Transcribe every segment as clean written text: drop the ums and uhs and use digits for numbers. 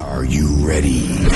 Are you ready?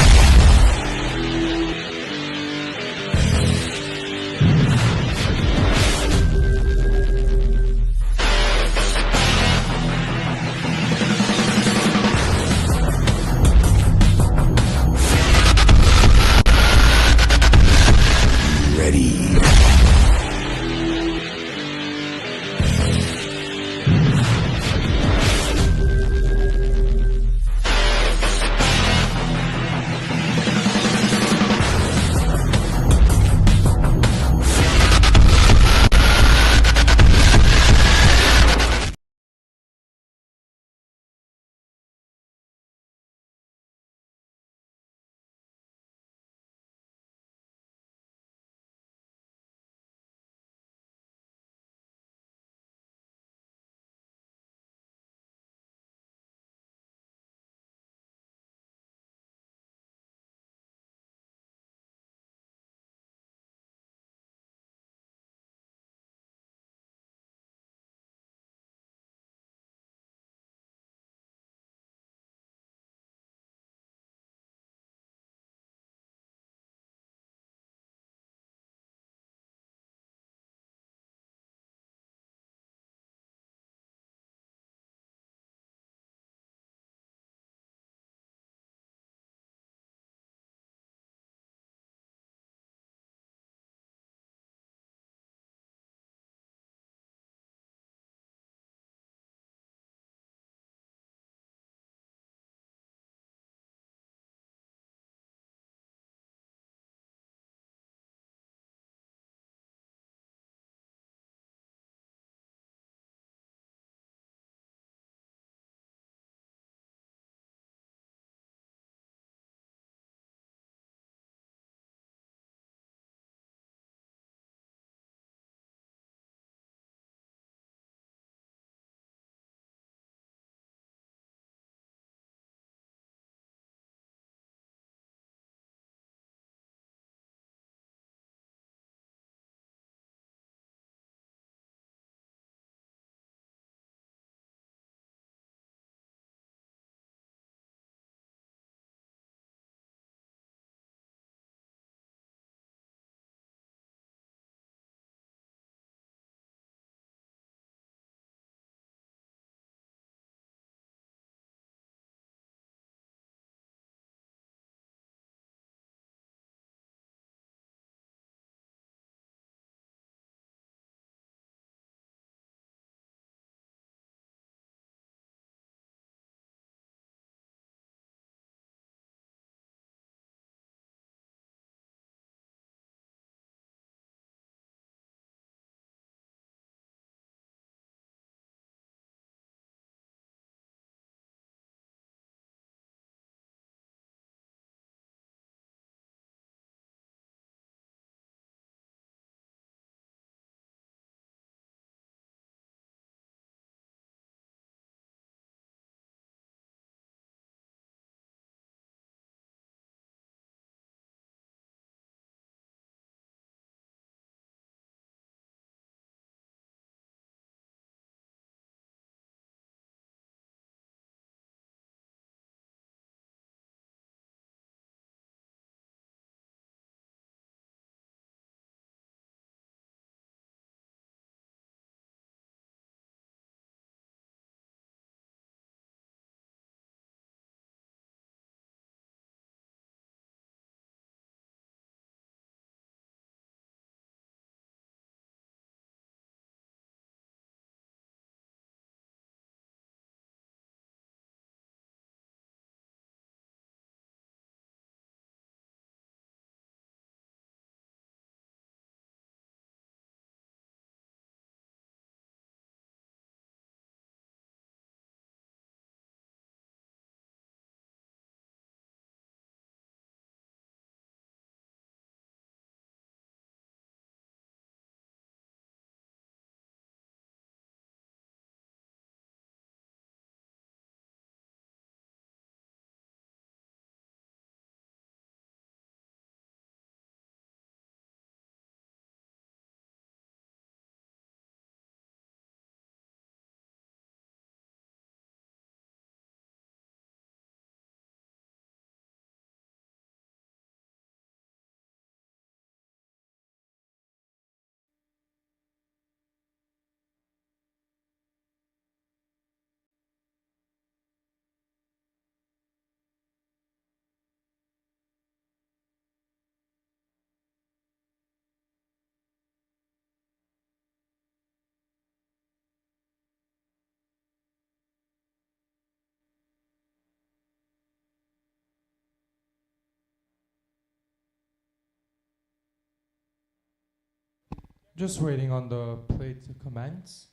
Just waiting on the play to commence.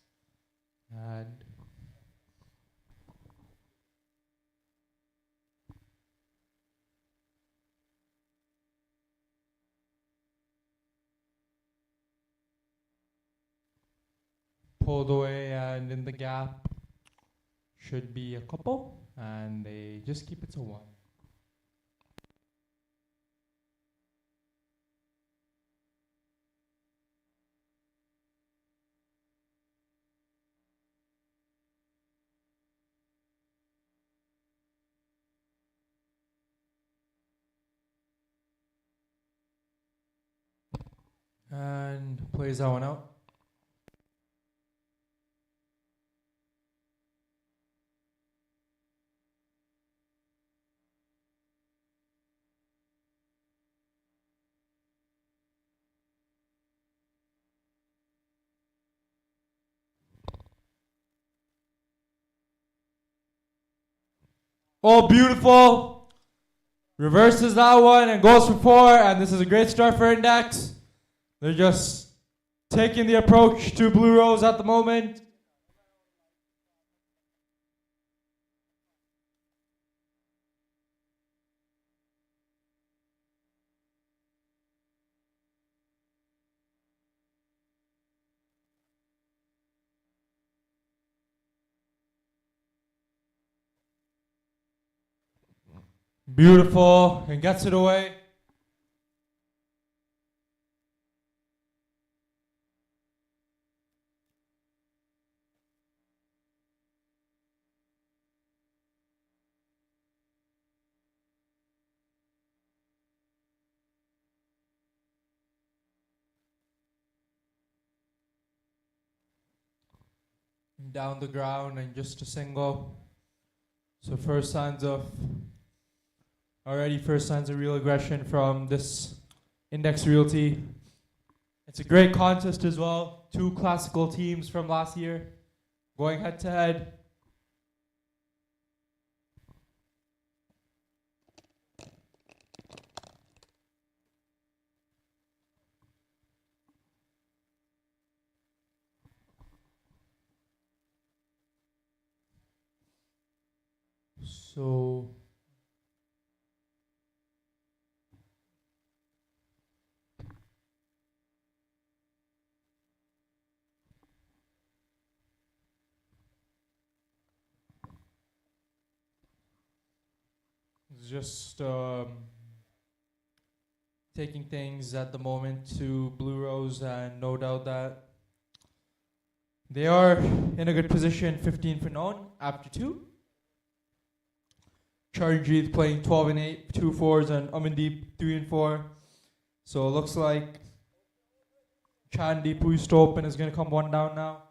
And pulled away, and in the gap should be a couple, and they just keep it to one. And plays that one out. Oh, beautiful. Reverses that one and goes for 4. And this is a great start for Index. They're just taking the approach to Blue Rose at the moment. Beautiful, and gets it away. Down the ground and just a single. So first signs of real aggression from this Index Realty. It's a great contest as well. 2 classical teams from last year going head to head. So just taking things at the moment to Blue Rose, and no doubt that they are in a good position, 15 for none after 2. Charanjit playing 12 and 8, 2 4s, and Amandeep 3 and 4. So it looks like Chandeep, who's still open, is going to come 1 down now.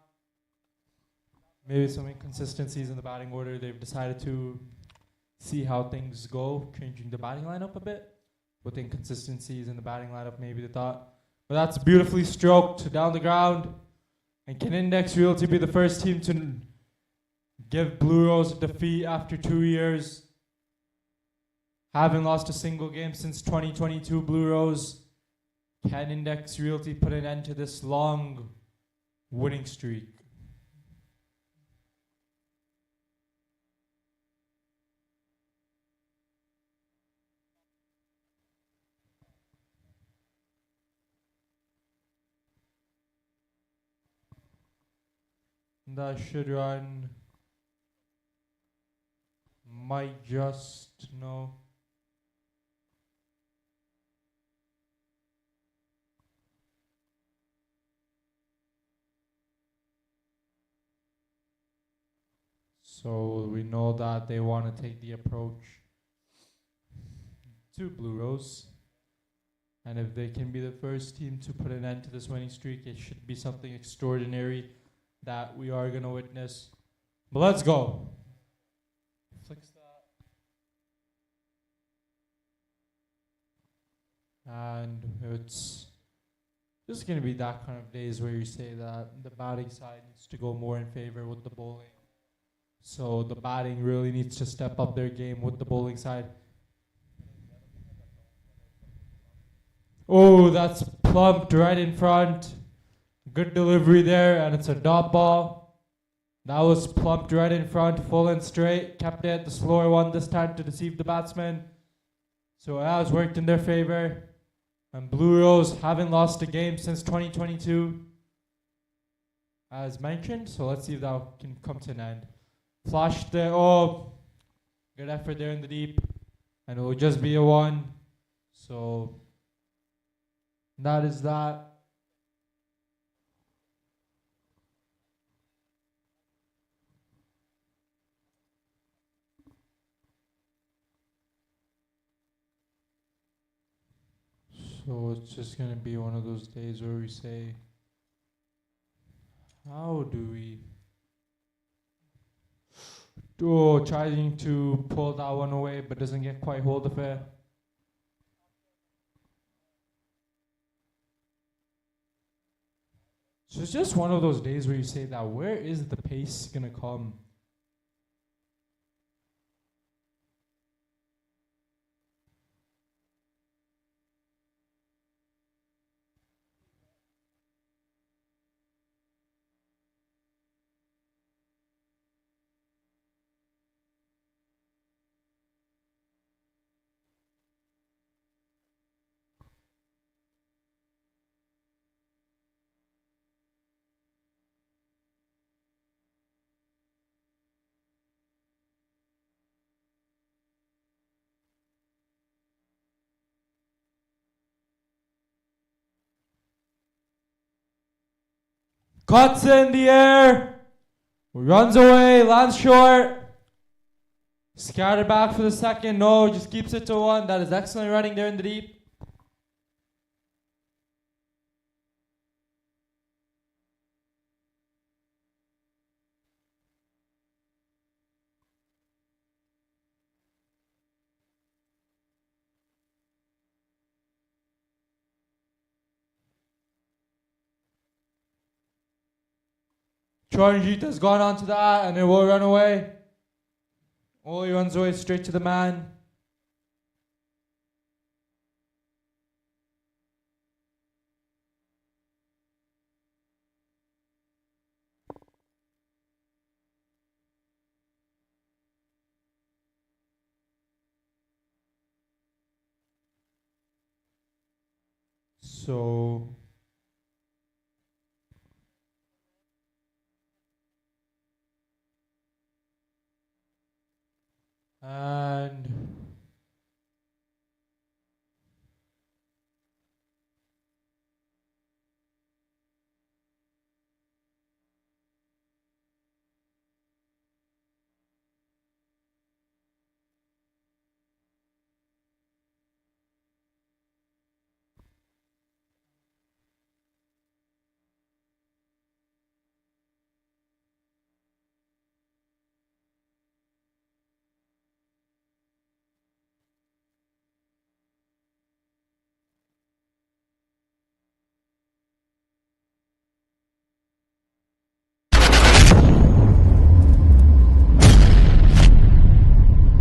Maybe some inconsistencies in the batting order. They've decided to see how things go, changing the batting lineup a bit. With inconsistencies in the batting lineup, maybe they thought. But that's beautifully stroked down the ground. And can Index Realty be the first team to give Blue Rose a defeat after 2 years? Haven't lost a single game since 2022, Blue Rose. Can Index Realty put an end to this long winning streak? That should run. Might just, no. So we know that they want to take the approach to Blue Rose. And if they can be the first team to put an end to this winning streak, it should be something extraordinary that we are going to witness. But let's go. Flicks that. And it's just going to be that kind of days where you say that the batting side needs to go more in favor with the bowling. So the batting really needs to step up their game with the bowling side. Oh, that's plumped right in front. Good delivery there, and it's a dot ball. That was plumped right in front, full and straight. Kept it, the slower one this time to deceive the batsman. So it has worked in their favor. And Blue Rose haven't lost a game since 2022, as mentioned. So let's see if that can come to an end. Flash there. Oh, good effort there in the deep. And it will just be a 1. So that is that. So it's just going to be one of those days where we say, how do we... Oh, trying to pull that one away, but doesn't get quite hold of it. So it's just one of those days where you say that, where is the pace going to come? Cuts in the air. Runs away, lands short. Scattered back for the second. No, just keeps it to 1. That is excellent running there in the deep. Charanjit has gone on to that and it will run away. Oh, he runs away straight to the man. So and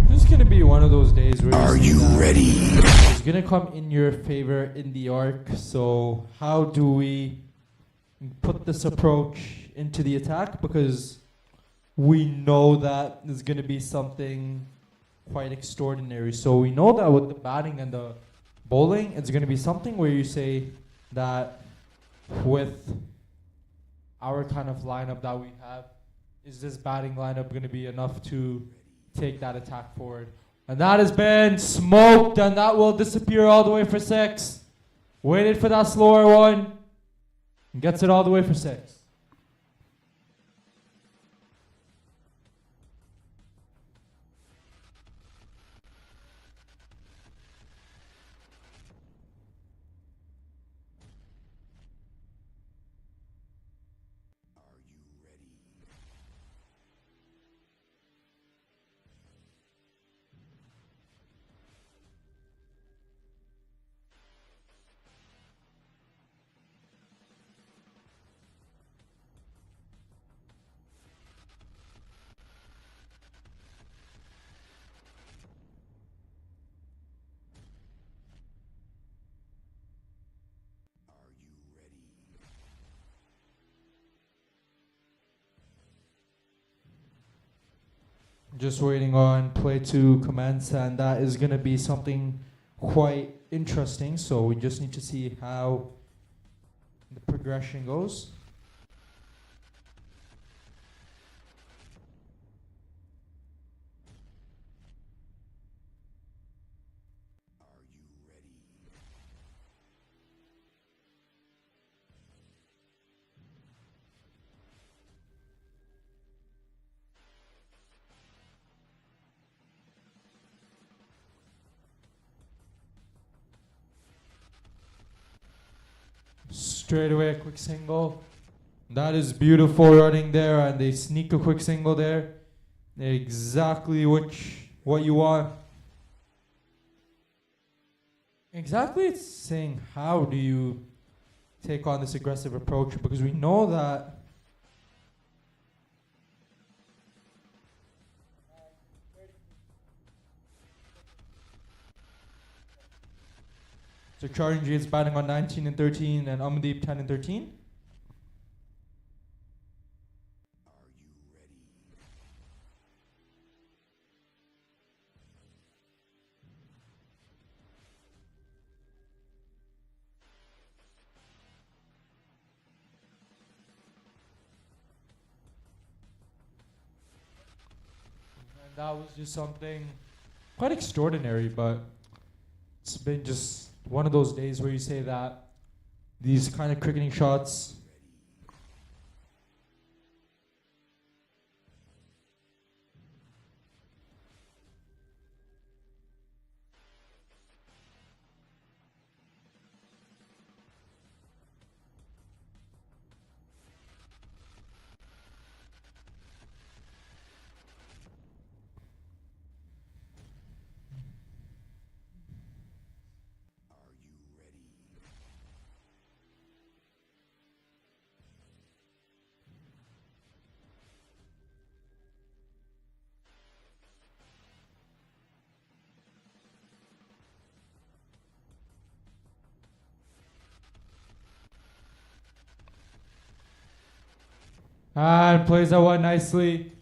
this is gonna be one of those days where Are you ready? it's gonna come in your favor in the arc. So how do we put this approach into the attack? Because we know that there's gonna be something quite extraordinary. So we know that with the batting and the bowling, it's gonna be something where you say that with our kind of lineup that we have, is this batting lineup gonna be enough to take that attack forward? And that has been smoked, and that will disappear all the way for 6. Waited for that slower one, and gets it all the way for 6. Just waiting on play to commence, and that is going to be something quite interesting. So we just need to see how the progression goes. Straight away, a quick single. That is beautiful running there, and they sneak a quick single there. Exactly what you want. Exactly, it's saying how do you take on this aggressive approach, because we know that so Charanjit is batting on 19 and 13, and Amandeep 10 and 13. And that was just something quite extraordinary, but it's been just one of those days where you say that these kind of cricketing shots and plays that one nicely.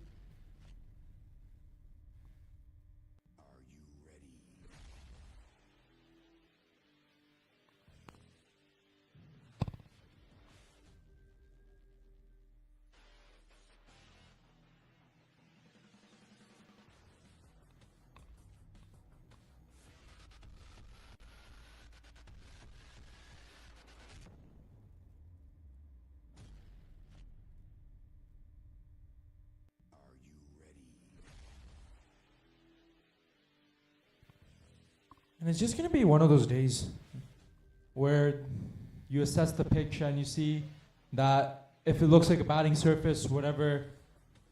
And it's just going to be one of those days where you assess the pitch and you see that if it looks like a batting surface, whatever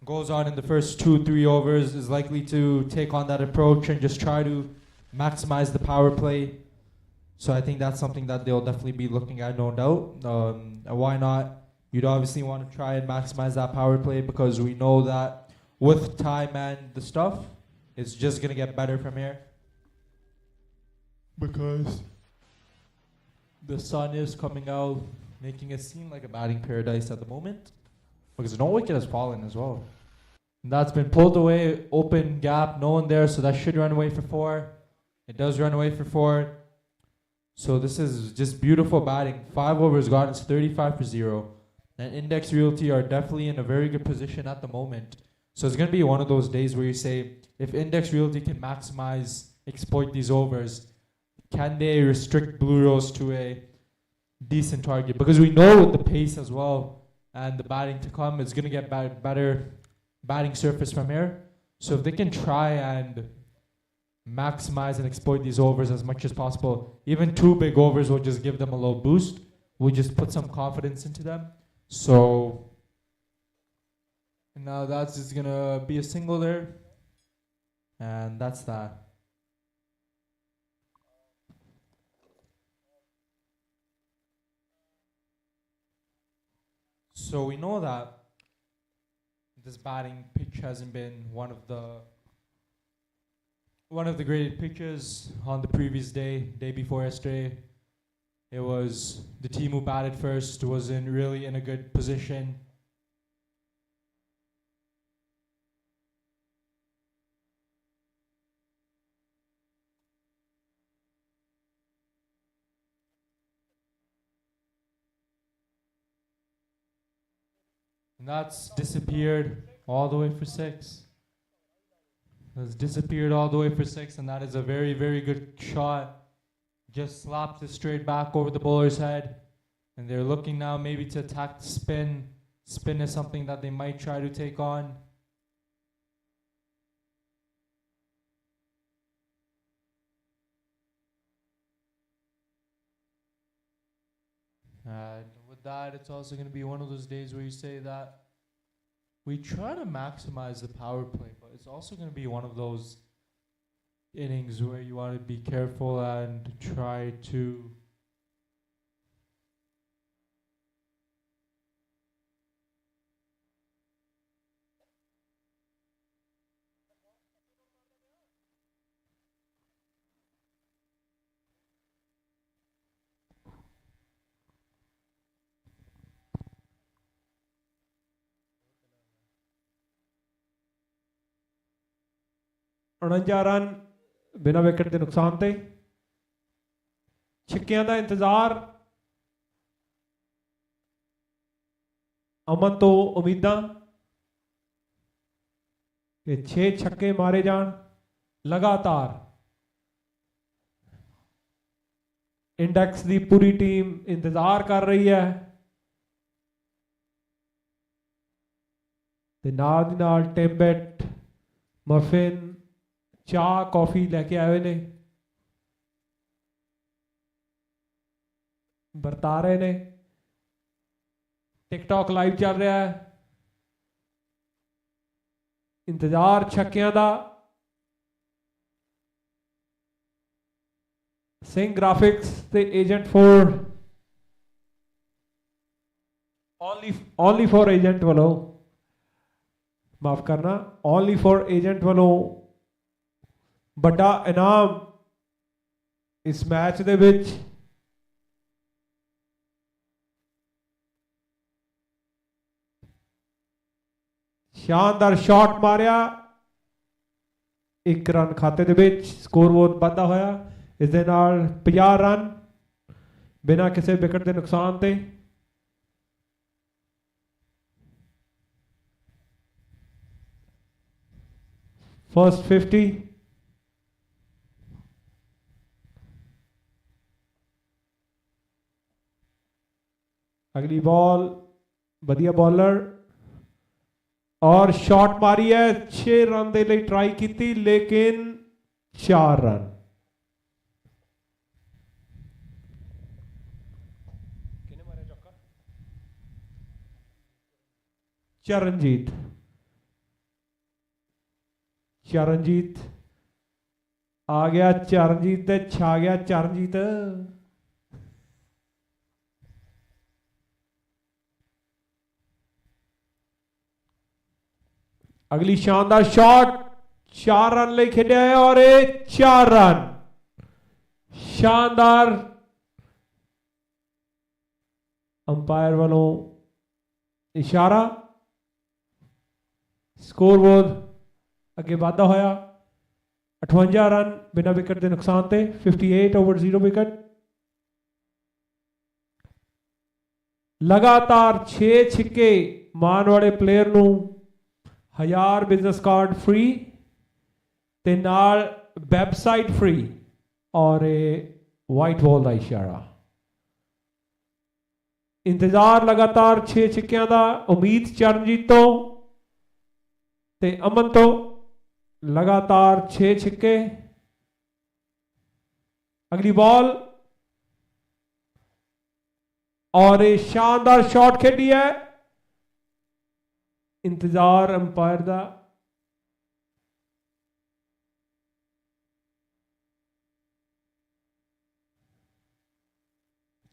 goes on in the first 2-3 overs is likely to take on that approach and just try to maximize the power play. So I think that's something that they'll definitely be looking at, no doubt. And why not? You'd obviously want to try and maximize that power play, because we know that with time and the stuff, it's just going to get better from here. Because the sun is coming out, making it seem like a batting paradise at the moment. Because no wicket has fallen as well. And that's been pulled away, open gap, no one there, so that should run away for 4. It does run away for 4. So this is just beautiful batting. 5 overs gone, it's 35 for 0. And Index Realty are definitely in a very good position at the moment. So it's going to be one of those days where you say, if Index Realty can maximize, exploit these overs, can they restrict Blue Rose to a decent target? Because we know with the pace as well and the batting to come, it's going to get better batting surface from here. So if they can try and maximize and exploit these overs as much as possible, even 2 big overs will just give them a little boost. We'll just put some confidence into them. So now that's just going to be a single there. And that's that. So we know that this batting pitch hasn't been one of the graded pitches on the previous day before yesterday. It was the team who batted first wasn't really in a good position. And that's disappeared all the way for 6. That's disappeared all the way for 6, and that is a very, very good shot. Just slapped it straight back over the bowler's head. And they're looking now maybe to attack the spin. Spin is something that they might try to take on. And with that, it's also going to be one of those days where you say that we try to maximize the power play, but it's also going to be one of those innings where you want to be careful and try to run बिना wicket के नुकसान ते छिक्कियां दा इंतजार अमन तो उम्मीदां कि 6 छक्के मारे जान लगातार इंडेक्स दी पूरी टीम इंतजार कर रही है ते नाल दी नाल टेम्बेट मफिन चाह कॉफी लेके आए ने बरता रहे ने टिकटॉक लाइव चल रहा है इंतजार छक्कियां दा सिंह ग्राफिक्स ते agent for only for agent वालों माफ करना ओनली फॉर एजेंट वालों बड़ा इनाम इस मैच दे विच शानदार शॉट मारिया 1 रन खाते दे विच स्कोर बहुत वाधा होया इस दे नाल 50 रन बिना किसी विकेट के नुकसान ते फर्स्ट 50 अगली बॉल बढ़िया बॉलर और शॉट मारी है 6 रन दे लिए ट्राई की थी लेकिन 4 रन चरणजीत आ गया चरणजीत छा गया चरणजीत अगली शानदार शॉट 4 रन ले खेलिया है और 4 रन शानदार अंपायर वालों इशारा स्कोर बोर्ड अगे वाधा होया 58 रन बिना विकेट के नुकसान थे 58 ओवर 0 विकेट लगातार 6 छिक्के मारन वाले प्लेयर नूं 1000 बिजनेस कार्ड फ्री ते नाल वेबसाइट फ्री और वाइट बॉल का इशारा इंतजार लगातार 6 छिक्कियां दा उम्मीद चरणजीत तो ते अमन तो लगातार 6 छिक्के अगली बॉल और शानदार शॉट खेली है इंतजार अंपायर दा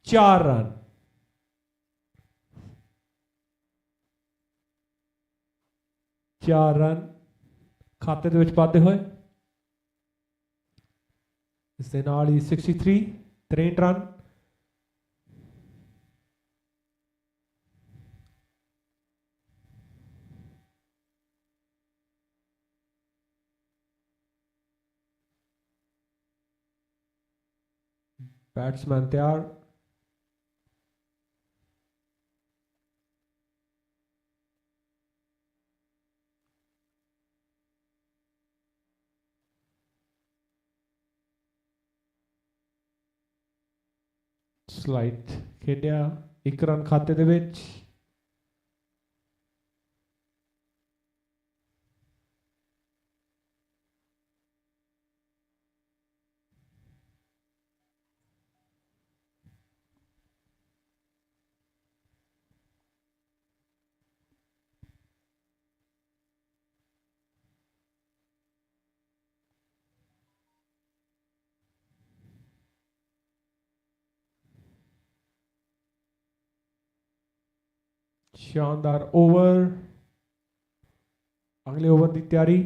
4 रन खाते दे विच पाते हुए इस दे नाल ही 63 रन बैट्समैन तैयार ਸਲਾਈਟ ਖੇਡਿਆ 1 ਰਨ ਖਾਤੇ ਦੇ ਵਿੱਚ। शानदार ओवर, अगले ओवर की तैयारी।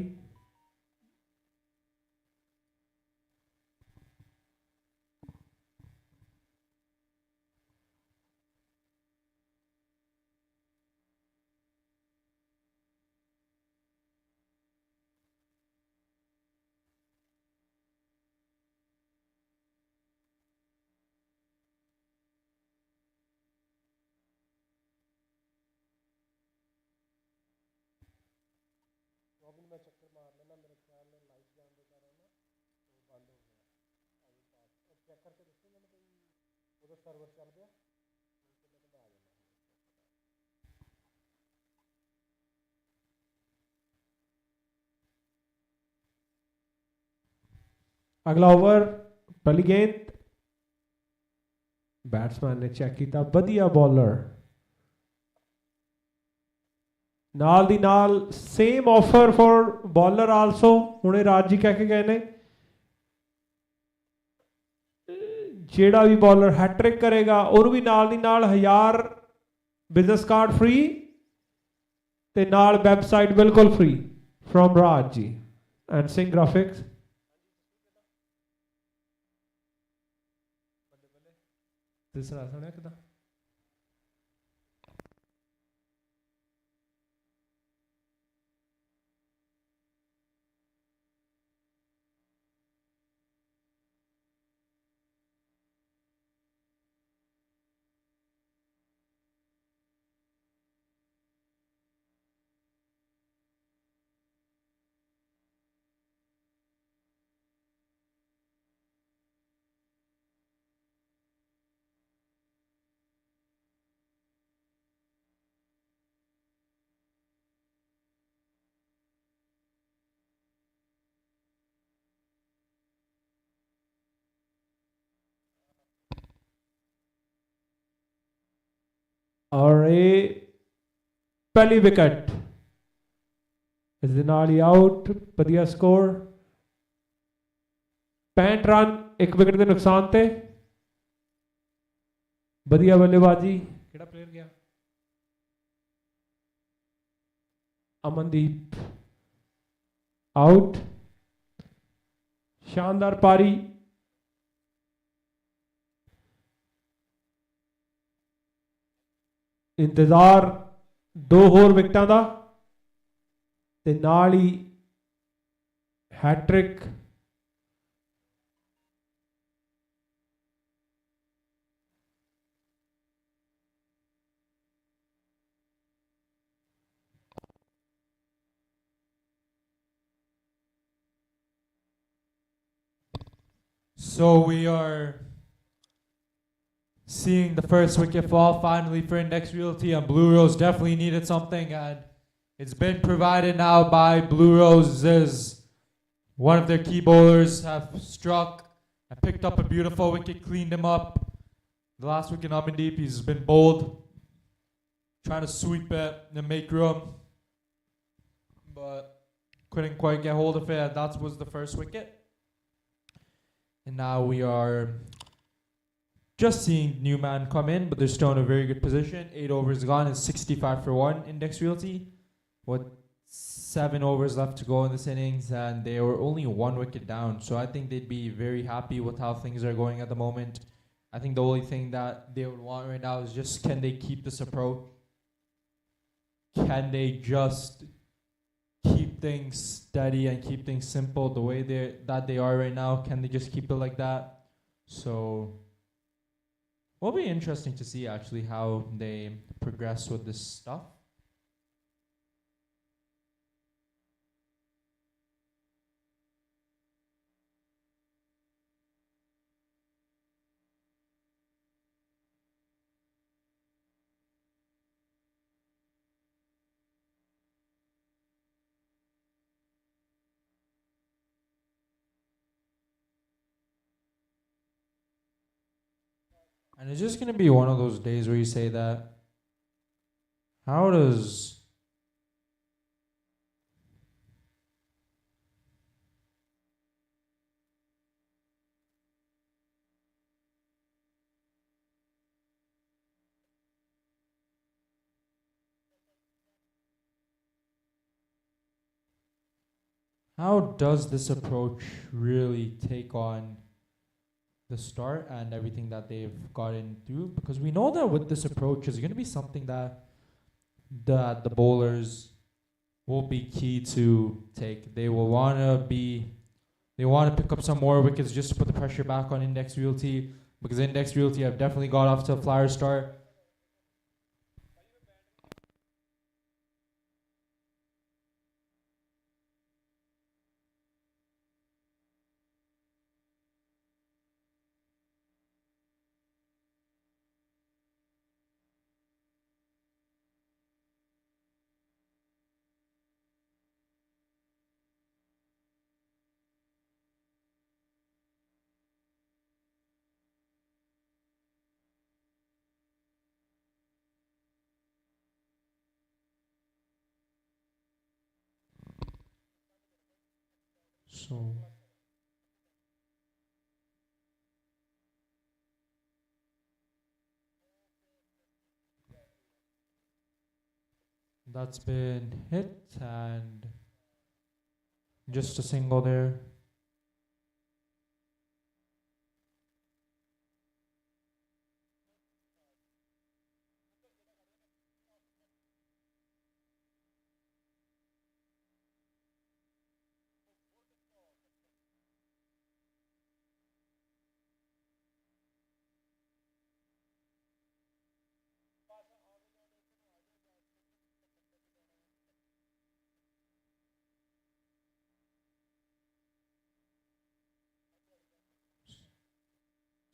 अगला ओवर, पहली गेंद, बैट्समैन ने चेक किया, वधिया बॉलर, नाल दी नाल same offer for bowler also. हुणे राज जी कह के गए ने जेड़ा भी बॉलर हैट्रिक करेगा और भी नाल दी नाल 1000 बिजनेस कार्ड फ्री ते नाल वेबसाइट बिल्कुल free from Raj ji and Singh graphics. तीसरा सुनिया किदा और ये पहली विकेट इस दे नाल ही आउट। वधिया स्कोर 65 रन 1 विकेट के नुकसान ते। वधिया बल्लेबाजी, केड़ा प्लेयर गया, अमनदीप आउट। शानदार पारी, इंतजार 2 होर विकेटां दा ते नाल ही hat trick. So we are seeing the first wicket fall finally for Index Realty, and Blue Rose definitely needed something, and it's been provided now by Blue Roses. One of their key bowlers have struck and picked up a beautiful wicket, cleaned him up. The last wicket, Amandeep, he's been bowled, trying to sweep it and make room, but couldn't quite get hold of it. That was the first wicket. And now we are just seeing new man come in, but they're still in a very good position. 8 overs gone, it's 65 for 1 Index Realty. With 7 overs left to go in this innings, and they were only 1 wicket down. So I think they'd be very happy with how things are going at the moment. I think the only thing that they would want right now is just, can they keep this approach? Can they just keep things steady and keep things simple the way they are right now? Can they just keep it like that? So it'll be interesting to see actually how they progress with this stuff. And it's just gonna be one of those days where you say that. How does this approach really take on the start and everything that they've gotten through? Because we know that with this approach is going to be something that the bowlers will be key to take. They want to pick up some more wickets just to put the pressure back on Index Realty, because Index Realty have definitely got off to a flyer start. So that's been hit and just a single there.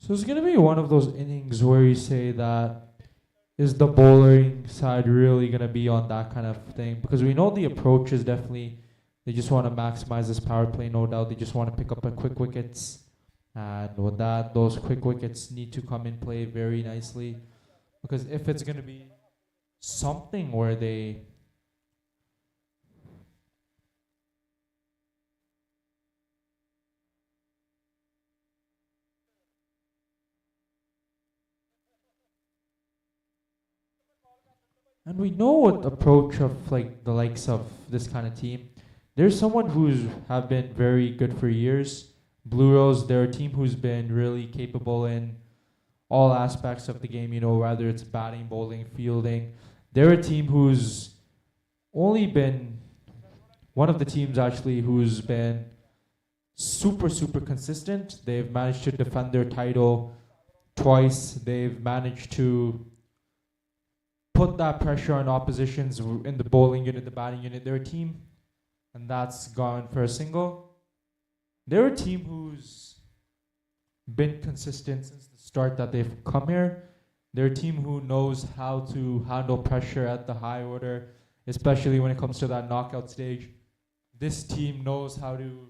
So it's gonna be one of those innings where you say that, is the bowling side really gonna be on that kind of thing? Because we know the approach is definitely, they just want to maximize this power play, no doubt. They just want to pick up a quick wickets, and with that, those quick wickets need to come in play very nicely. Because if it's gonna be something where they and we know what approach of like the likes of this kind of team. There's someone who's have been very good for years. Blue Rose, they're a team who's been really capable in all aspects of the game, you know, whether it's batting, bowling, fielding. They're a team who's only been one of the teams actually who's been super consistent. They've managed to defend their title twice. They've managed to put that pressure on oppositions in the bowling unit, the batting unit. They're a team, and that's gone for a single. They're a team who's been consistent since the start that they've come here. They're a team who knows how to handle pressure at the high order, especially when it comes to that knockout stage. This team knows how to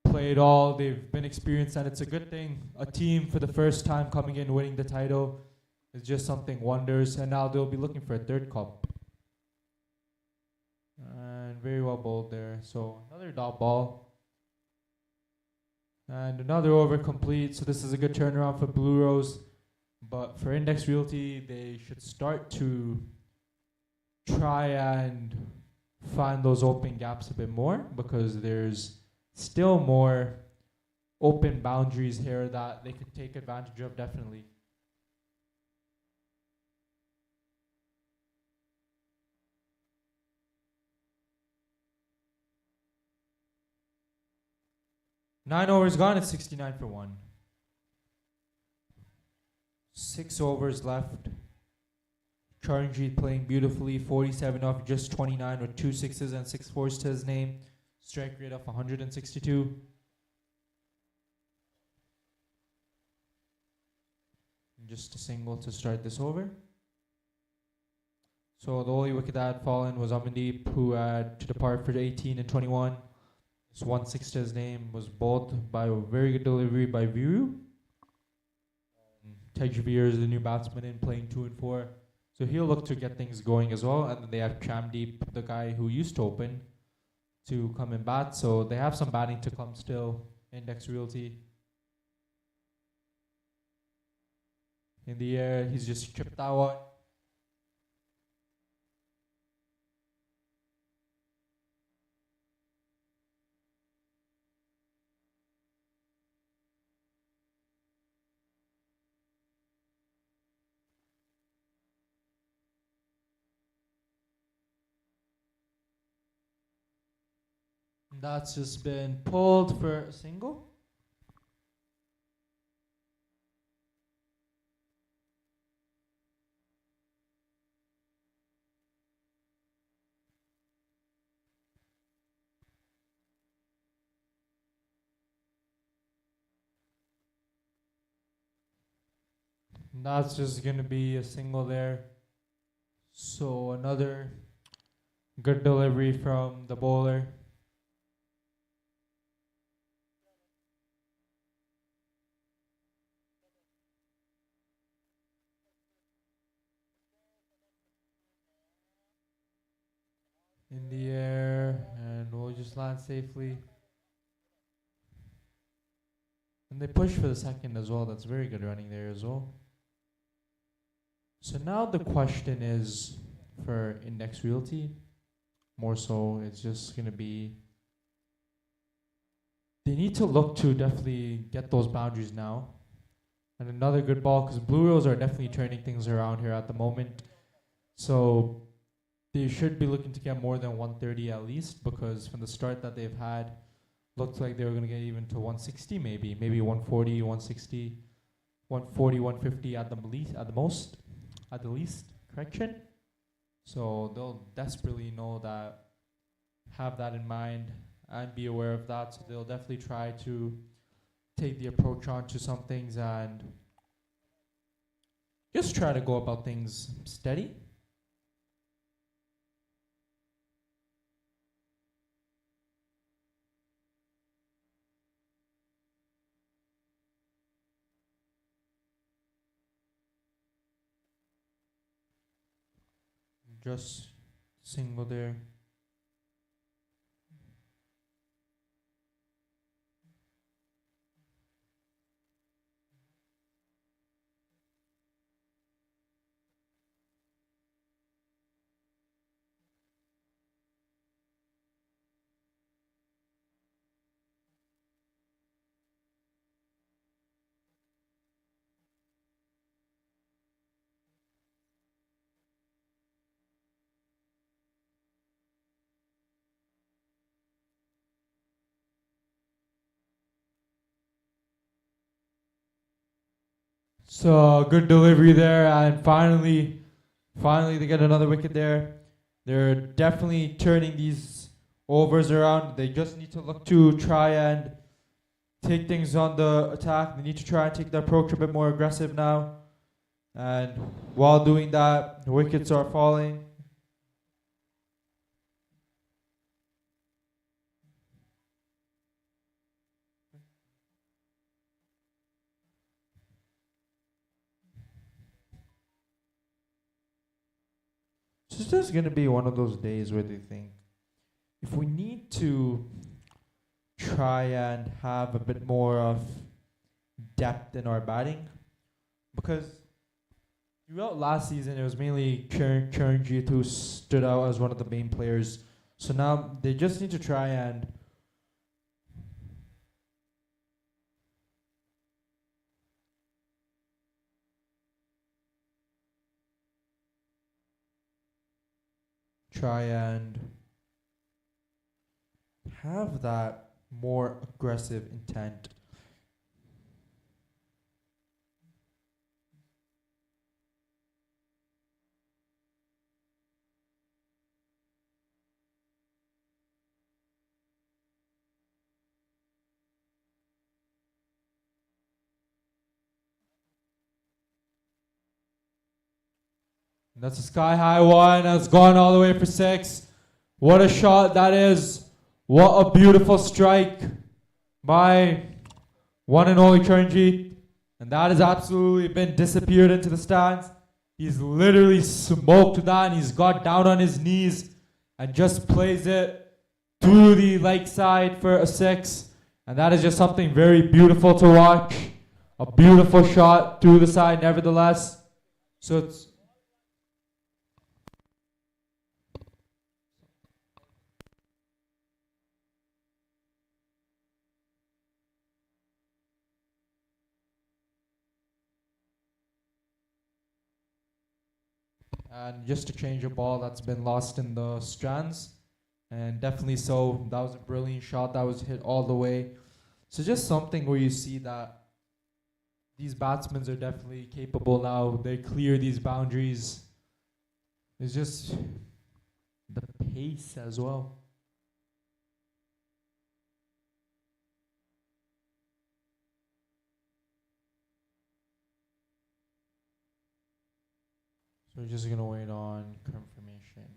play it all. They've been experienced, and it's a good thing. A team for the first time coming in winning the title is just something wonders, and now they'll be looking for a third cup. And very well bowled there. So another dot ball. And another over complete. So this is a good turnaround for Blue Rose. But for Index Realty, they should start to try and find those open gaps a bit more, because there's still more open boundaries here that they could take advantage of, definitely. Nine overs gone, it's 69 for 1. 6 overs left. Charanjit playing beautifully, 47 off just 29 with 2 sixes and 6 fours to his name. Strike rate of 162. And just a single to start this over. So the only wicket that had fallen was Amandeep, who had to depart for 18 and 21. This 1-6 to his name was bowled by a very good delivery by Viru. Tejveer is the new batsman in playing 2 and 4. So he'll look to get things going as well. And then they have Chamdeep, the guy who used to open, to come and bat. So they have some batting to come still. Index Realty. In the air, he's just chipped that one. That's just been pulled for a single. And that's just going to be a single there. So another good delivery from the bowler. In the air, and we'll just land safely. And they push for the second as well. That's very good running there as well. So now the question is for Index Realty. More so, it's just going to be, they need to look to definitely get those boundaries now. And another good ball, because Blue Whales are definitely turning things around here at the moment. So they should be looking to get more than 130 at least, because from the start that they've had, looked like they were going to get even to 160 maybe 140, 160, 140, 150 at the least, correction. So they'll desperately know that, have that in mind and be aware of that. So they'll definitely try to take the approach on to some things and just try to go about things steady. Just single there. So good delivery there, and finally they get another wicket there. They're definitely turning these overs around. They just need to look to try and take things on the attack. They need to try and take the approach a bit more aggressive now. And while doing that, the wickets are falling. So this is going to be one of those days where they think, if we need to try and have a bit more of depth in our batting, because throughout last season it was mainly Charanjit who stood out as one of the main players. So now they just need to try and have that more aggressive intent. That's a sky high one. That's gone all the way for 6. What a shot that is. What a beautiful strike by one and only Charanjit. And that has absolutely been disappeared into the stands. He's literally smoked that, and he's got down on his knees and just plays it to the leg side for a 6. And that is just something very beautiful to watch. A beautiful shot through the side, nevertheless. So it's and just to change a ball that's been lost in the strands. And definitely so. That was a brilliant shot that was hit all the way. So just something where you see that these batsmen are definitely capable now. They clear these boundaries. It's just the pace as well. So we're just gonna wait on confirmation.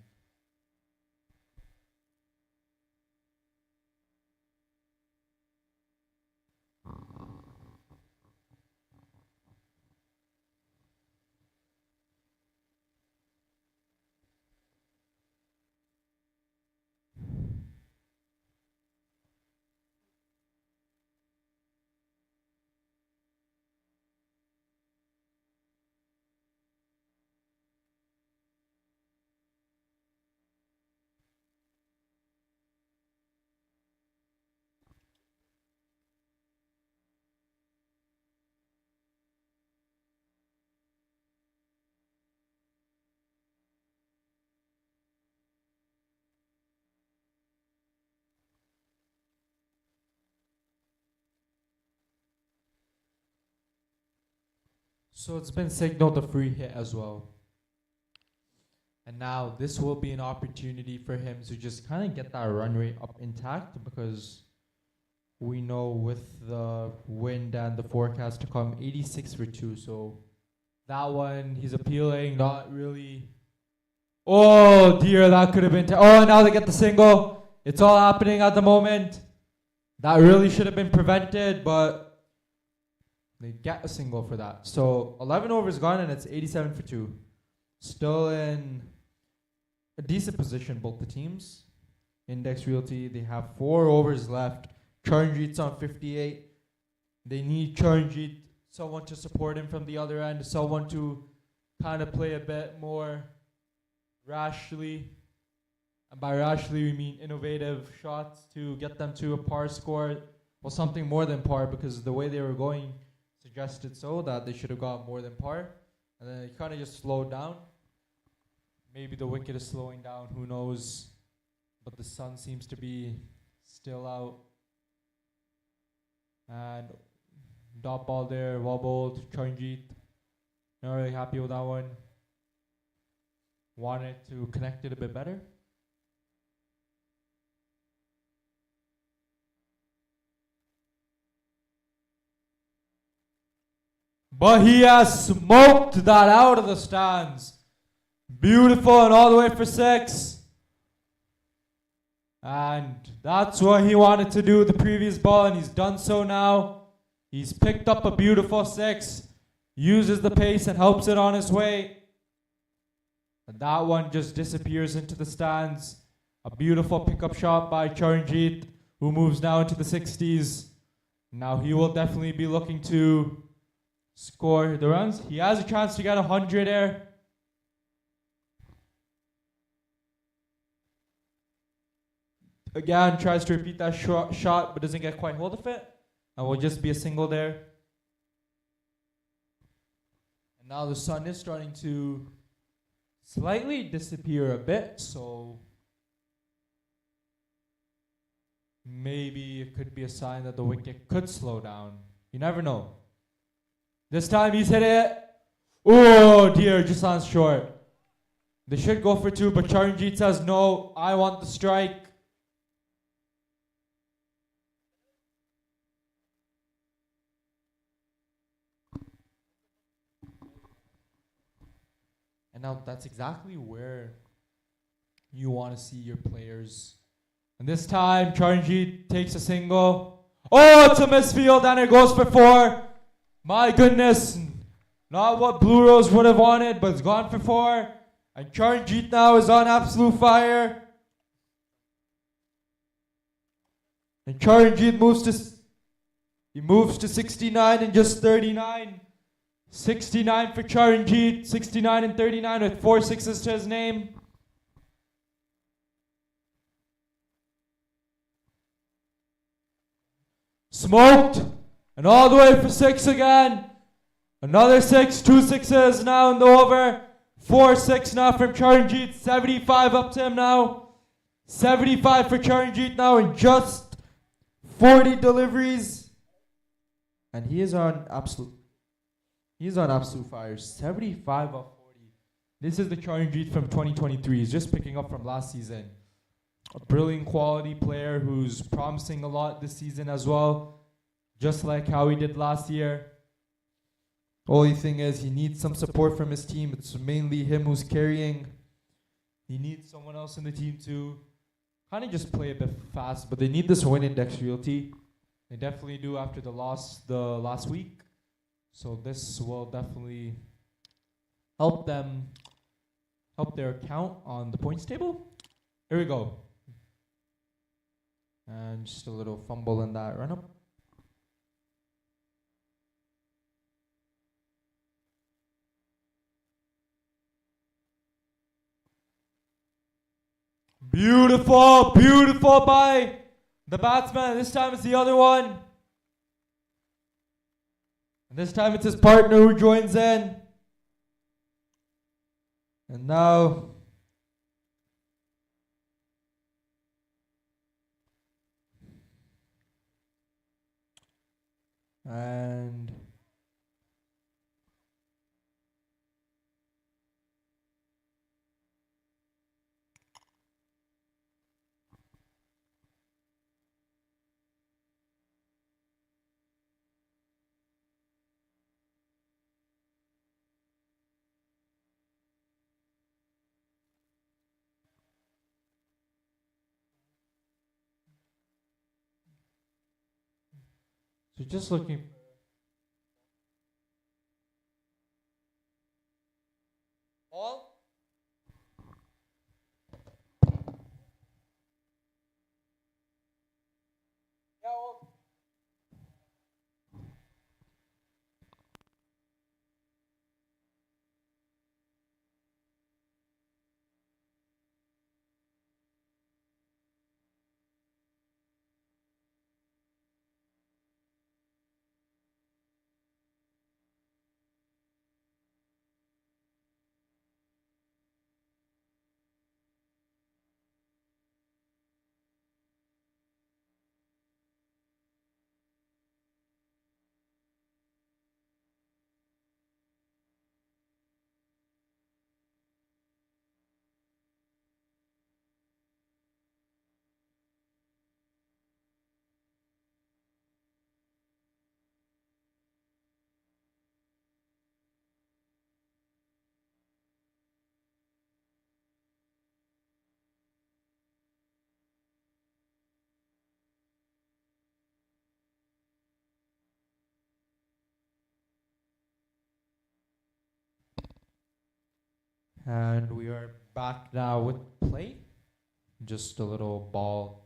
So it's been signaled a free hit as well. And now this will be an opportunity for him to just kind of get that run rate up intact, because we know with the wind and the forecast to come, 86 for 2. So that one, he's appealing, not really. Oh dear, that could have been. Oh, now they get the single. It's all happening at the moment. That really should have been prevented, but they get a single for that. So 11 overs gone, and it's 87 for 2. Still in a decent position, both the teams. Index Realty, they have 4 overs left. Charanjit's on 58. They need Charanjit, someone to support him from the other end, someone to kind of play a bit more rashly. And by rashly, we mean innovative shots to get them to a par score. Well, something more than par, because the way they were going suggested so that they should have got more than par. And then it kind of just slowed down. Maybe the wicket is slowing down, who knows. But the sun seems to be still out. And dot ball there, wobbled, Charanjit. Not really happy with that one. Wanted to connect it a bit better. But he has smoked that out of the stands. Beautiful, and all the way for 6. And that's what he wanted to do with the previous ball, and he's done so now. He's picked up a beautiful 6, uses the pace and helps it on his way. And that one just disappears into the stands. A beautiful pickup shot by Charanjit, who moves now into the 60s. Now he will definitely be looking to score the runs. He has a chance to get 100 there. Again, tries to repeat that shot, but doesn't get quite hold of it. And will just be a single there. And now the sun is starting to slightly disappear a bit, so maybe it could be a sign that the wicket could slow down. You never know. This time he's hit it. Oh dear, just lands short. They should go for 2, but Charanjit says no, I want the strike. And now that's exactly where you want to see your players. And this time, Charanjit takes a single. Oh, it's a misfield, and it goes for 4. My goodness. Not what Blue Rose would have wanted, but it's gone for 4. And Charanjit now is on absolute fire. And Charanjit moves to 69 and just 39. 69 for Charanjit, 69 and 39 with 4 sixes to his name. Smoked. And all the way for 6 again. Another 6, 2 sixes now in the over. 4-6 now from Charanjit. 75 up to him now. 75 for Charanjit now in just 40 deliveries. And he is on absolute fire. 75 of 40. This is the Charanjit from 2023. He's just picking up from last season. A brilliant quality player who's promising a lot this season as well. Just like how he did last year. Only thing is he needs some support from his team. It's mainly him who's carrying. He needs someone else in the team to kind of just play a bit fast. But they need this win index realty. They definitely do after the last week. So this will definitely help their account on the points table. Here we go. And just a little fumble in that run up. Beautiful, beautiful by the batsman. This time it's the other one. And this time it's his partner who joins in. And now and so just looking. All? Yeah, all. And we are back now with play. Just a little ball.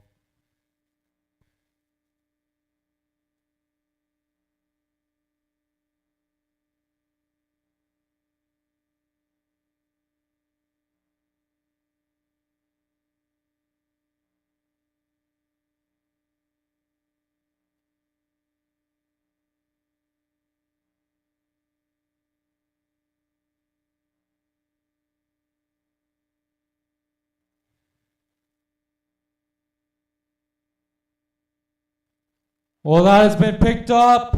Well, that has been picked up.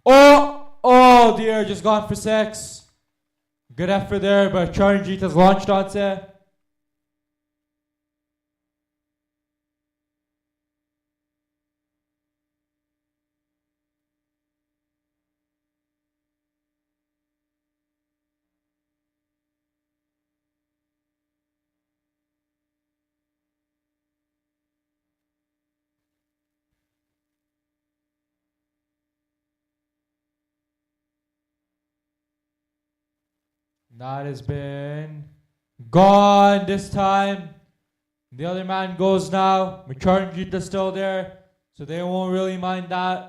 Oh dear, just gone for 6. Good effort there, but Charanjit has launched onto. that has been gone this time. The other man goes now. Charanjit is still there, so they won't really mind that.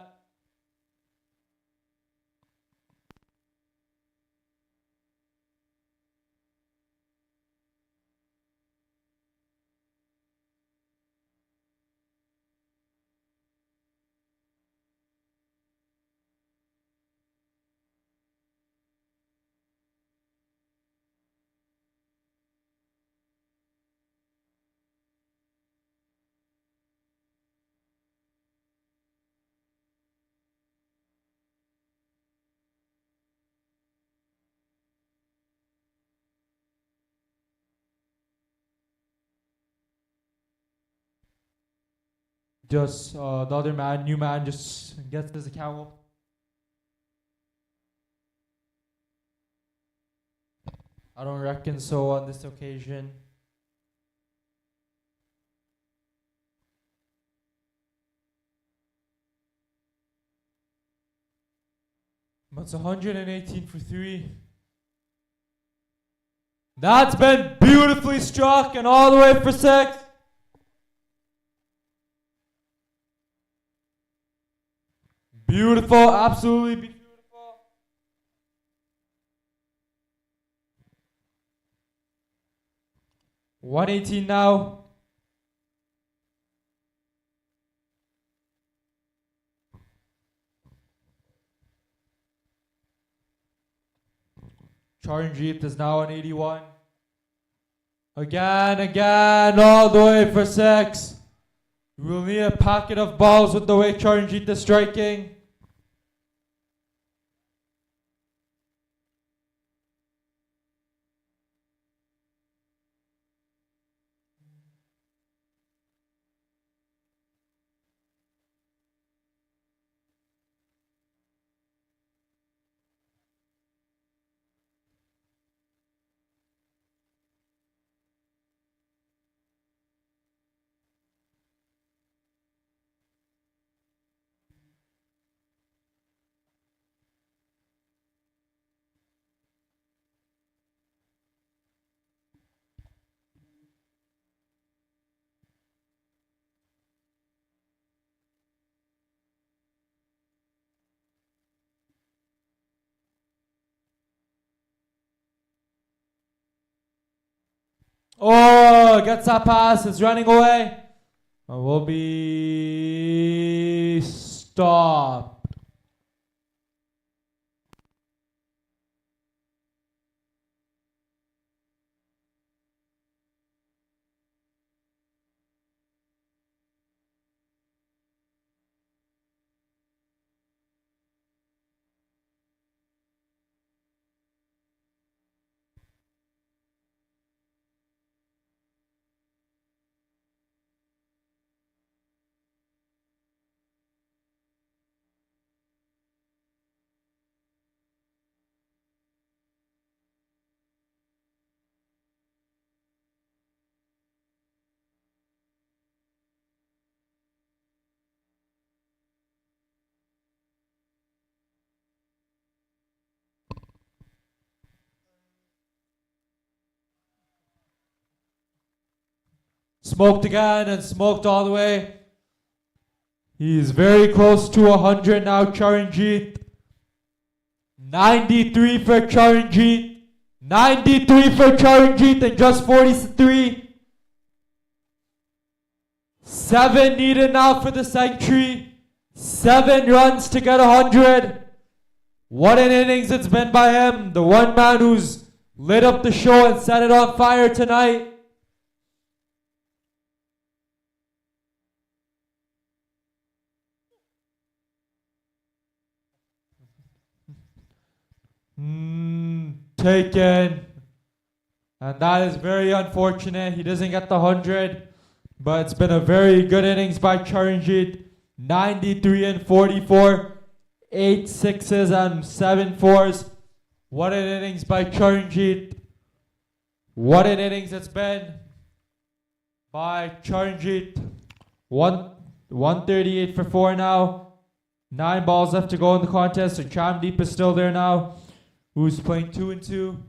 Just the other man, new man, just gets his account. I don't reckon so on this occasion. But it's 118 for 3. That's been beautifully struck and all the way for 6. Beautiful, absolutely beautiful. $118 now. Charanjit is now on 81. Again, all the way for 6. We'll need a packet of balls with the way Charanjit is striking. Oh, gets that pass. It's running away. And will be stopped. Smoked again and smoked all the way. He's very close to 100 now, Charanjit. 93 for Charanjit. 93 for Charanjit and just 43. 7 needed now for the century. 7 runs to get 100. What an innings it's been by him. The one man who's lit up the show and set it on fire tonight. Taken. And that is very unfortunate. He doesn't get the 100. But it's been a very good innings by Charanjit. 93 and 44. 8 sixes and 7 fours. What an innings by Charanjit. What an innings it's been by Charanjit. 138 for 4 now. 9 balls left to go in the contest. And Chamdeep is still there now, who's playing 2 and 2.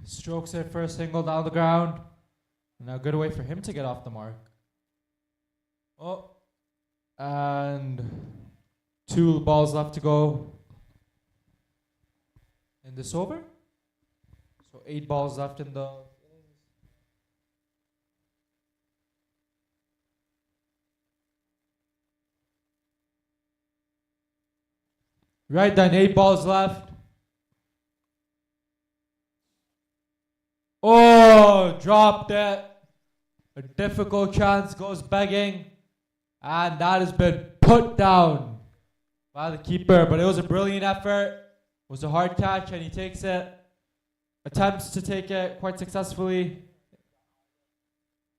Strokes it for a single down the ground. Now good way for him to get off the mark. Oh. And 2 balls left to go in this over. So 8 balls left in the innings. Right then, 8 balls left. Oh, dropped it. A difficult chance goes begging. And that has been put down by the keeper. But it was a brilliant effort. It was a hard catch and he takes it. Attempts to take it quite successfully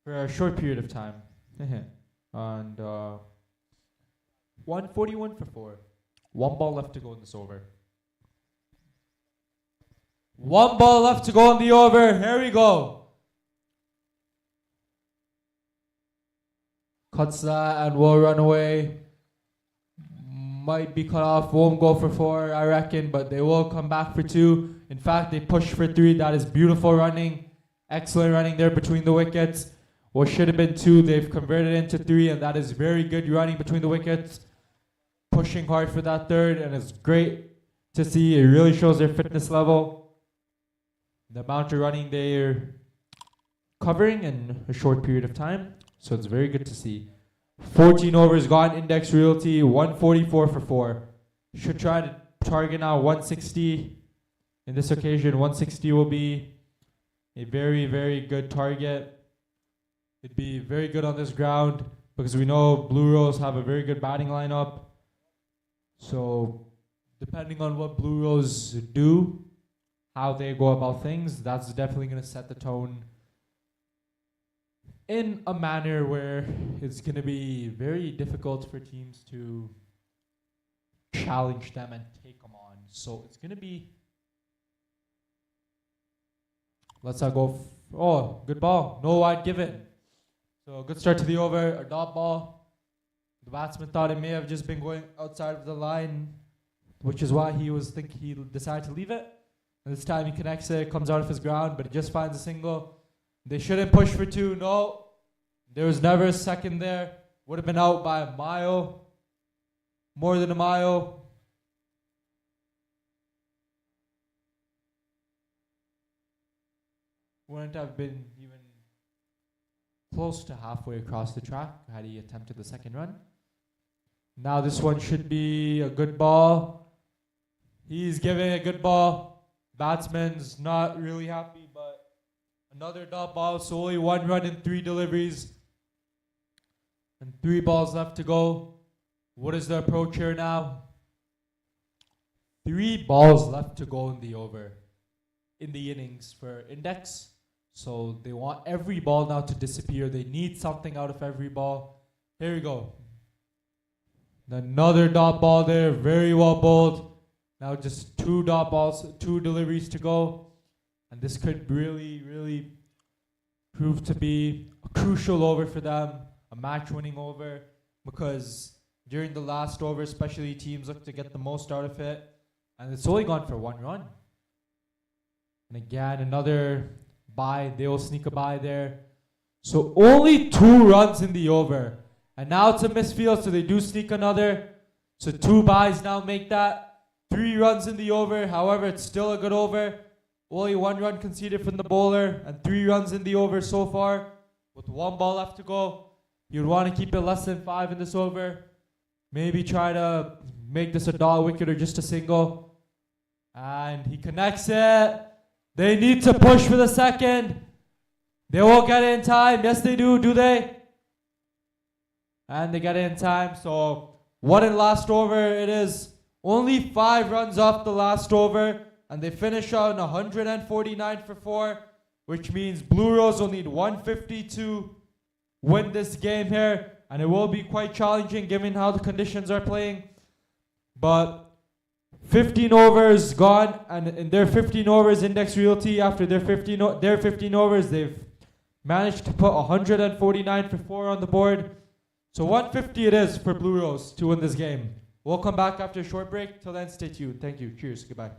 for a short period of time. And 141 for 4. 1 ball left to go in this over. 1 ball left to go in the over. Here we go. Cuts that and will run away. Might be cut off. Won't go for 4, I reckon, but they will come back for 2. In fact, they push for 3. That is beautiful running. Excellent running there between the wickets. What should have been 2, they've converted into 3, and that is very good running between the wickets. Pushing hard for that 3rd, and it's great to see. It really shows their fitness level. The amount of running they're covering in a short period of time. So it's very good to see. 14 overs gone, Index Realty, 144 for 4. Should try to target now 160. In this occasion, 160 will be a very, very good target. It'd be very good on this ground because we know Blue Rose have a very good batting lineup. So depending on what Blue Rose do, how they go about things, that's definitely going to set the tone in a manner where it's going to be very difficult for teams to challenge them and take them on. So it's going to be... Let's not go... Oh, good ball. No wide given. So good start to the over. A dot ball. The batsman thought it may have just been going outside of the line, which is why he decided to leave it. And this time he connects it, comes out of his ground, but he just finds a single. They shouldn't push for 2. No. There was never a second there. Would have been out by a mile. More than a mile. Wouldn't have been even close to halfway across the track had he attempted the second run. Now this one should be a good ball. He's giving a good ball. Batsman's not really happy, but another dot ball, so only 1 run in 3 deliveries. And 3 balls left to go. What is the approach here now? 3 balls left to go in the over. In the innings for Index. So they want every ball now to disappear. They need something out of every ball. Here we go. Another dot ball there. Very well bowled. Now just 2 dot balls, 2 deliveries to go. And this could really, really prove to be a crucial over for them. A match-winning over. Because during the last over, especially, teams look to get the most out of it. And it's only gone for 1 run. And again, another bye. They will sneak a bye there. So only 2 runs in the over. And now it's a misfield, so they do sneak another. So 2 byes now make that 3 runs in the over. However, it's still a good over. Only 1 run conceded from the bowler and 3 runs in the over so far. With 1 ball left to go. You'd want to keep it less than 5 in this over. Maybe try to make this a dot wicket or just a single. And he connects it. They need to push for the second. They won't get it in time. Yes, they do. Do they? And they get it in time. So, what in last over it is? Only 5 runs off the last over. And they finish on 149 for 4. Which means Blue Rose will need 150 to win this game here. And it will be quite challenging given how the conditions are playing. But 15 overs gone, and in their 15 overs, Index Realty, after their 15 overs, they've managed to put 149 for 4 on the board. So 150 it is for Blue Rose to win this game. We'll come back after a short break. Till then, stay tuned. Thank you. Cheers. Goodbye.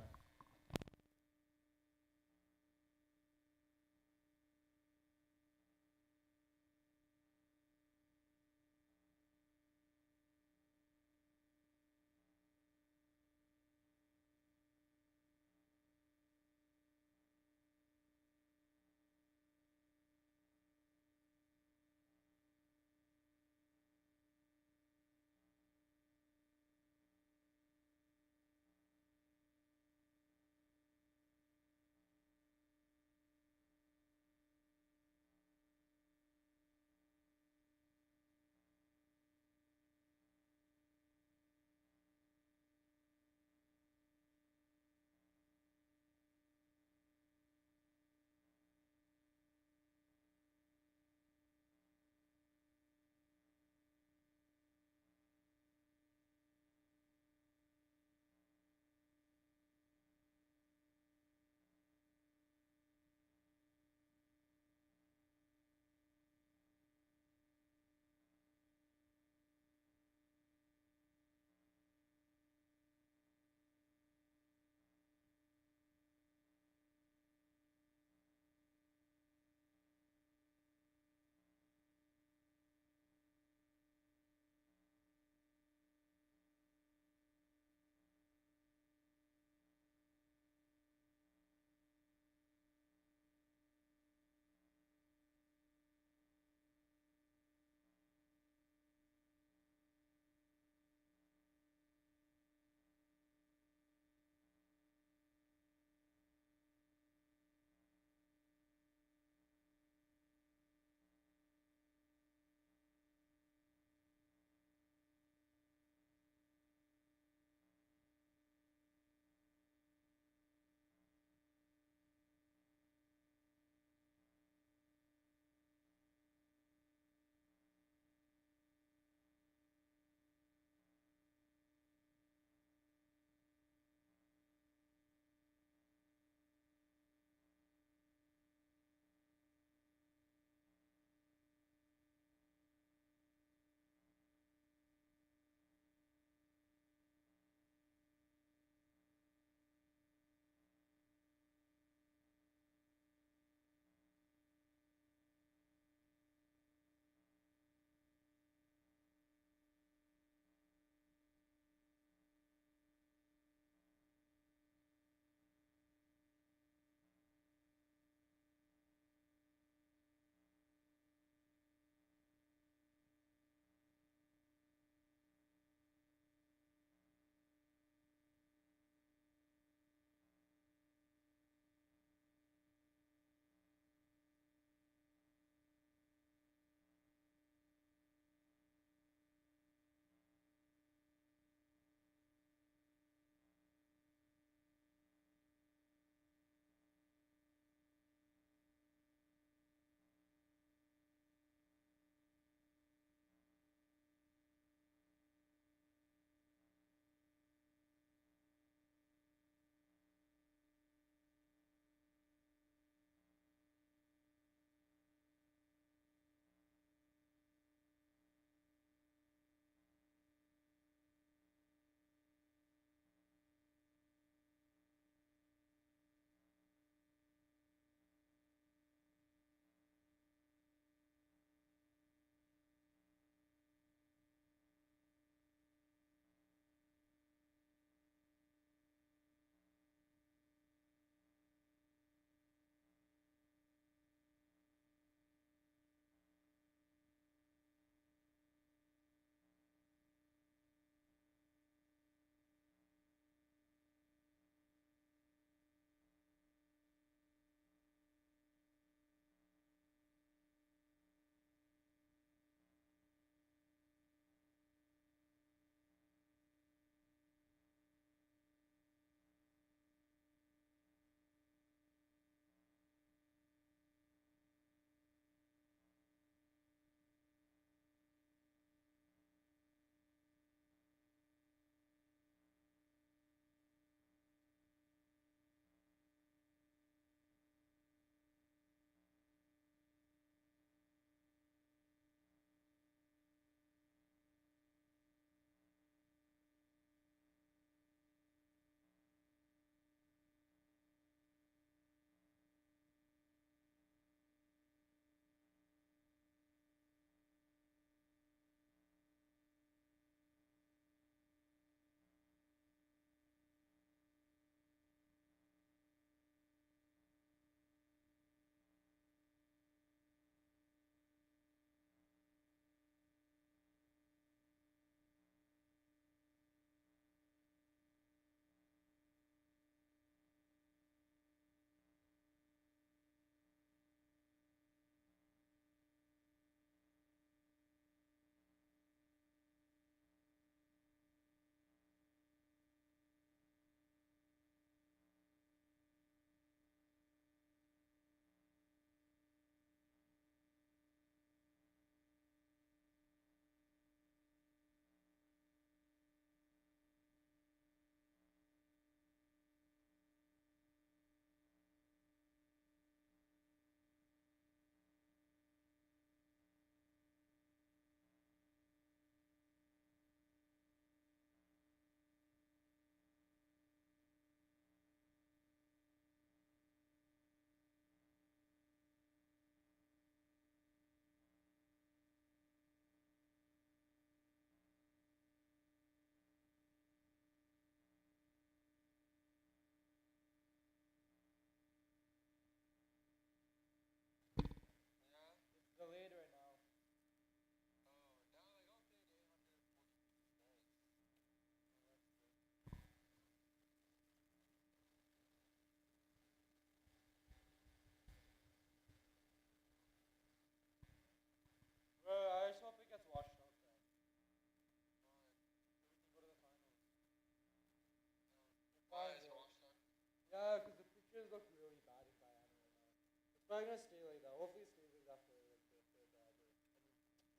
probably gonna stay like that. Hopefully, it stays like that for like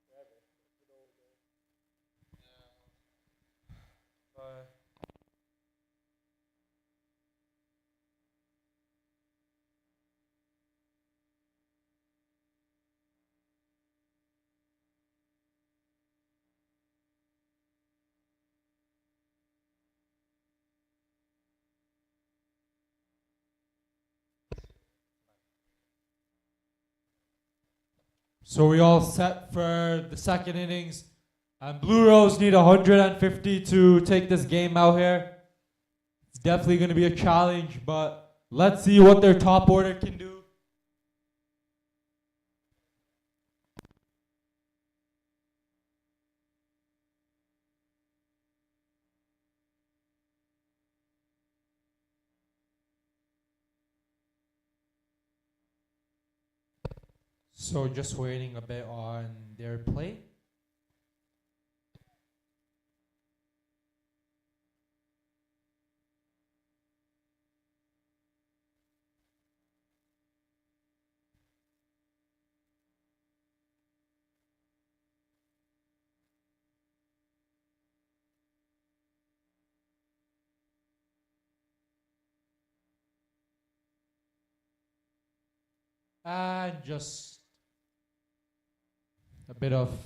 forever. Yeah. But so we all set for the second innings, and Blue Rose need 150 to take this game out here. It's definitely going to be a challenge, but let's see what their top order can do. So just waiting a bit on their play. And just a bit of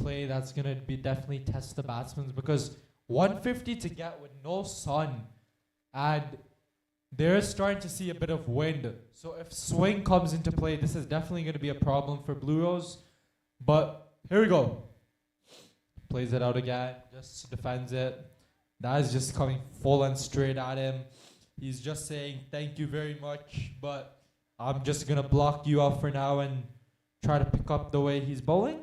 play that's going to be definitely test the batsmen, because 150 to get with no sun, and they're starting to see a bit of wind. So if swing comes into play, this is definitely going to be a problem for Blue Rose. But here we go. Plays it out again, just defends it. That is just coming full and straight at him. He's just saying thank you very much, but I'm just going to block you out for now and try to pick up the way he's bowling.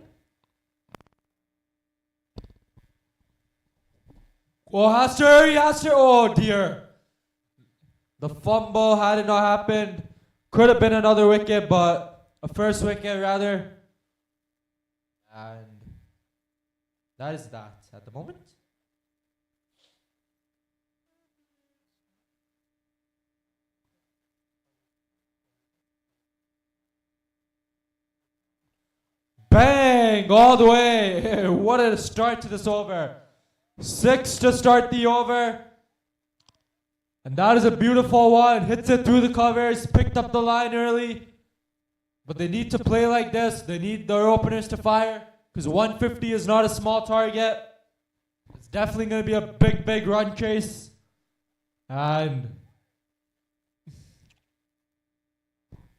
Oh, has to. Oh, dear. The fumble, had it not happened, could have been another wicket, but a first wicket rather. And that is that at the moment. Bang! All the way. What a start to this over. 6 to start the over. And that is a beautiful one. Hits it through the covers. Picked up the line early. But they need to play like this. They need their openers to fire, because 150 is not a small target. It's definitely going to be a big run chase. And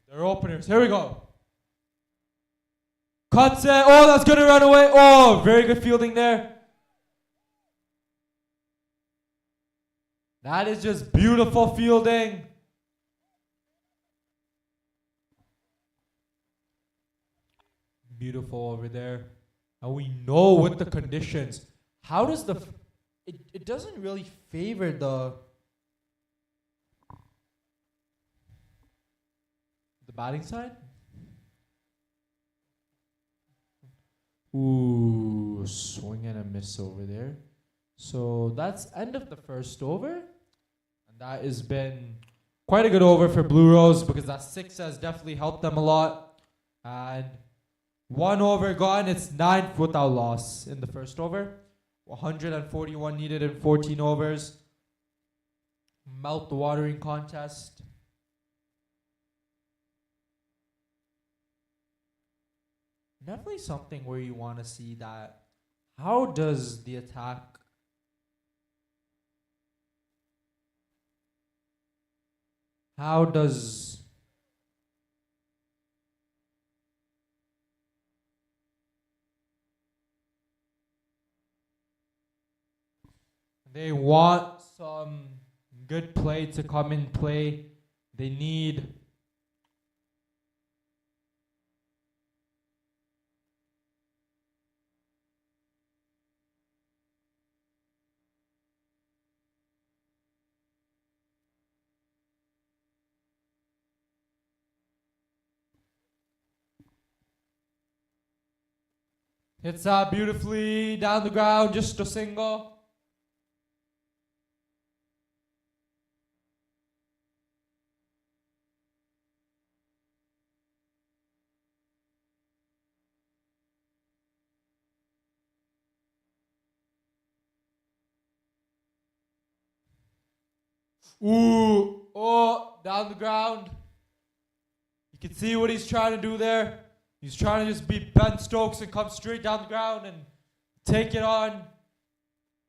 their openers. Here we go. Cuts it. Oh, that's going to run away. Oh, very good fielding there. That is just beautiful fielding. Beautiful over there. And we know with the conditions, how does it doesn't really favor the batting side. Ooh, swing and a miss over there. So that's end of the first over. And that has been quite a good over for Blue Rose, because that 6 has definitely helped them a lot. And 1 over gone. It's 9th without loss in the first over. 141 needed in 14 overs. Mouth watering contest. Definitely something where you want to see that. How does the attack they want some good play to come in play. They need hits out beautifully down the ground, just a single. Ooh, oh, down the ground. You can see what he's trying to do there. He's trying to just beat Ben Stokes and come straight down the ground and take it on.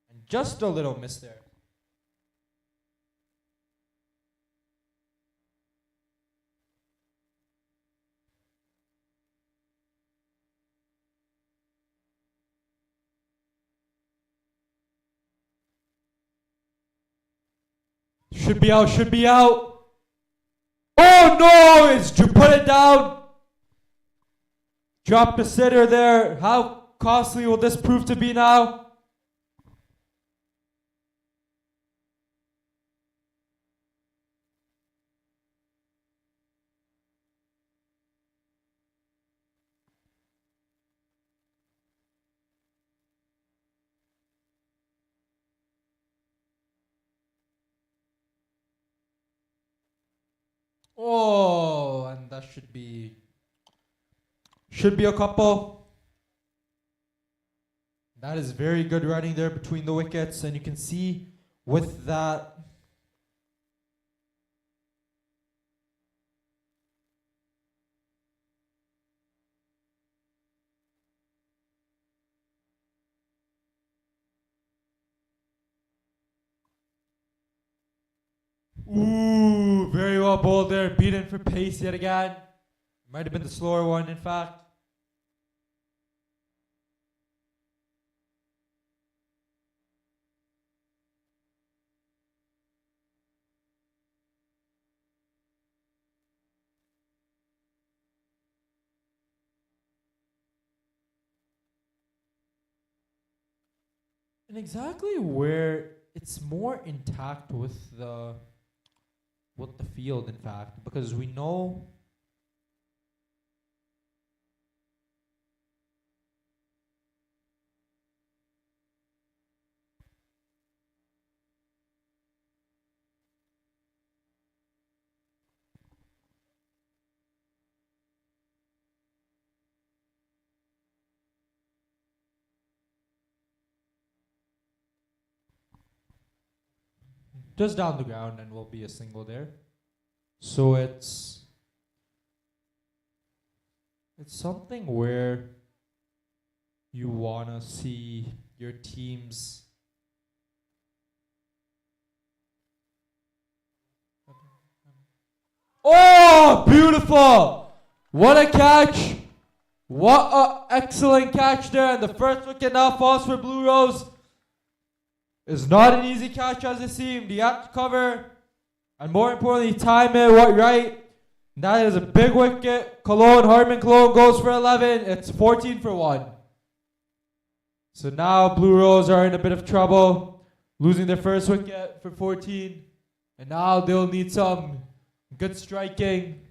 And just a little miss there. Should be out, should be out. Oh no, it's to put it down. Drop the sitter there. How costly will this prove to be now? Oh, and that should be a couple. That is very good running there between the wickets, and you can see with that. Ooh, very well bowled there. Beaten for pace yet again. Might have been the slower one, in fact. And exactly where it's more intact with the field, in fact, because we know. Just down the ground and will be a single there. So it's something where you wanna see your teams. Oh, beautiful! What a catch! What a excellent catch there, and the first wicket now falls for Blue Rose. It's not an easy catch as it seemed. You have to cover, and more importantly, time it right. That is a big wicket. Harman Cologne goes for 11. It's 14 for 1. So now Blue Rose are in a bit of trouble, losing their first wicket for 14. And now they'll need some good striking.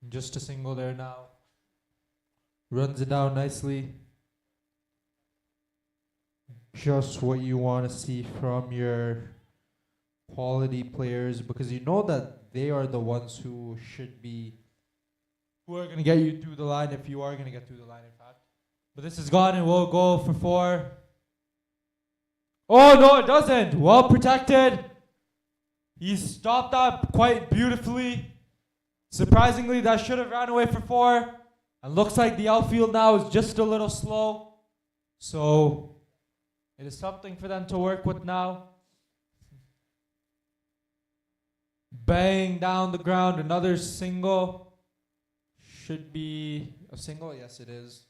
Just a single there now. Runs it down nicely. Just what you want to see from your quality players, because you know that they are the ones who are going to get you through the line, if you are going to get through the line, in fact. But this is gone and we'll go for 4. Oh no, it doesn't. Well protected. He stopped that quite beautifully. Surprisingly, that should have ran away for 4. And looks like the outfield now is just a little slow. So it is something for them to work with now. Bang down the ground, another single. Should be a single, yes it is.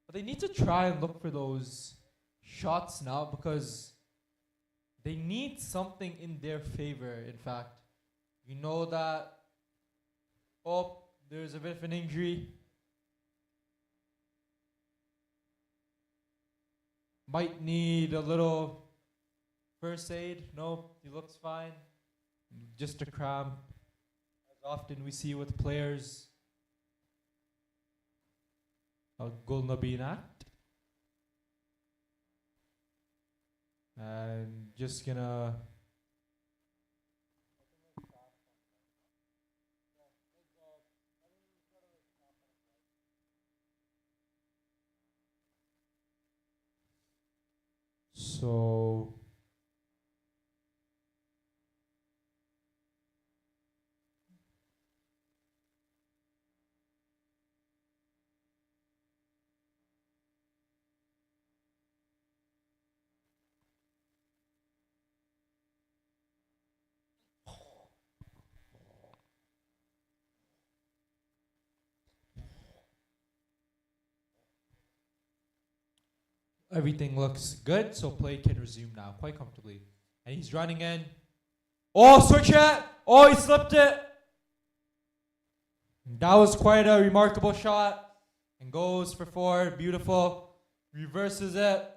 But they need to try and look for those shots now because they need something in their favor, in fact. You know that, oh, there's a bit of an injury. Might need a little first aid. No, he looks fine. Just a cramp, as often we see with players. Golna Binat. And just gonna so everything looks good, so play can resume now quite comfortably. And he's running in. Oh, switch it! Oh, he slipped it! That was quite a remarkable shot. And goes for 4. Beautiful. Reverses it.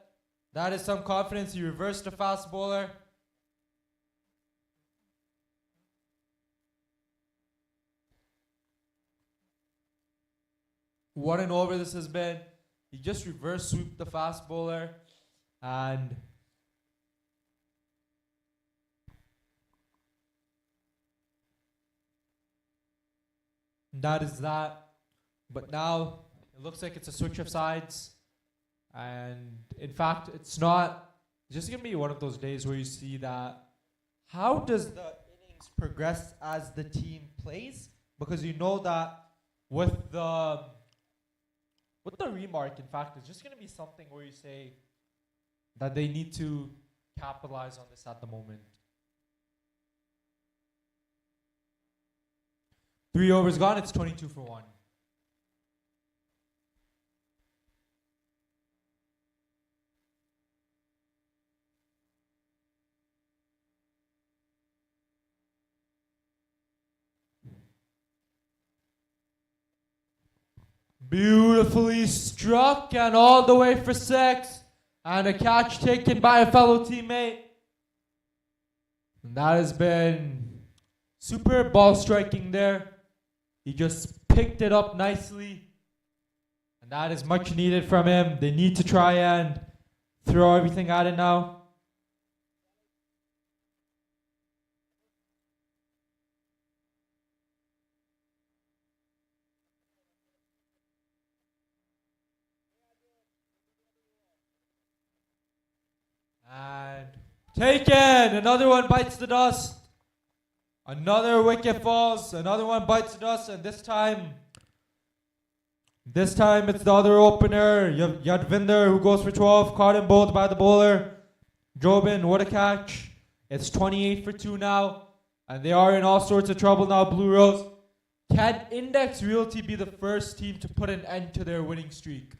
That is some confidence. He reversed a fast bowler. What an over this has been. He just reverse swooped the fast bowler. And that is that. But now it looks like it's a switch of sides. And in fact, it's not. It's just going to be one of those days where you see that how does the innings progress as the team plays? Because you know that with the remark, in fact, it's just going to be something where you say that they need to capitalize on this at the moment. 3 overs gone, it's 22 for 1. Beautifully struck and all the way for 6. And a catch taken by a fellow teammate. And that has been super ball striking there. He just picked it up nicely. And that is much needed from him. They need to try and throw everything at it now. And taken! Another one bites the dust. Another wicket falls. Another one bites the dust. And this time it's the other opener, Yadvinder, who goes for 12. Caught and bowled by the bowler. Jobin, what a catch. It's 28 for 2 now. And they are in all sorts of trouble now, Blue Rose. Can Index Realty be the first team to put an end to their winning streak?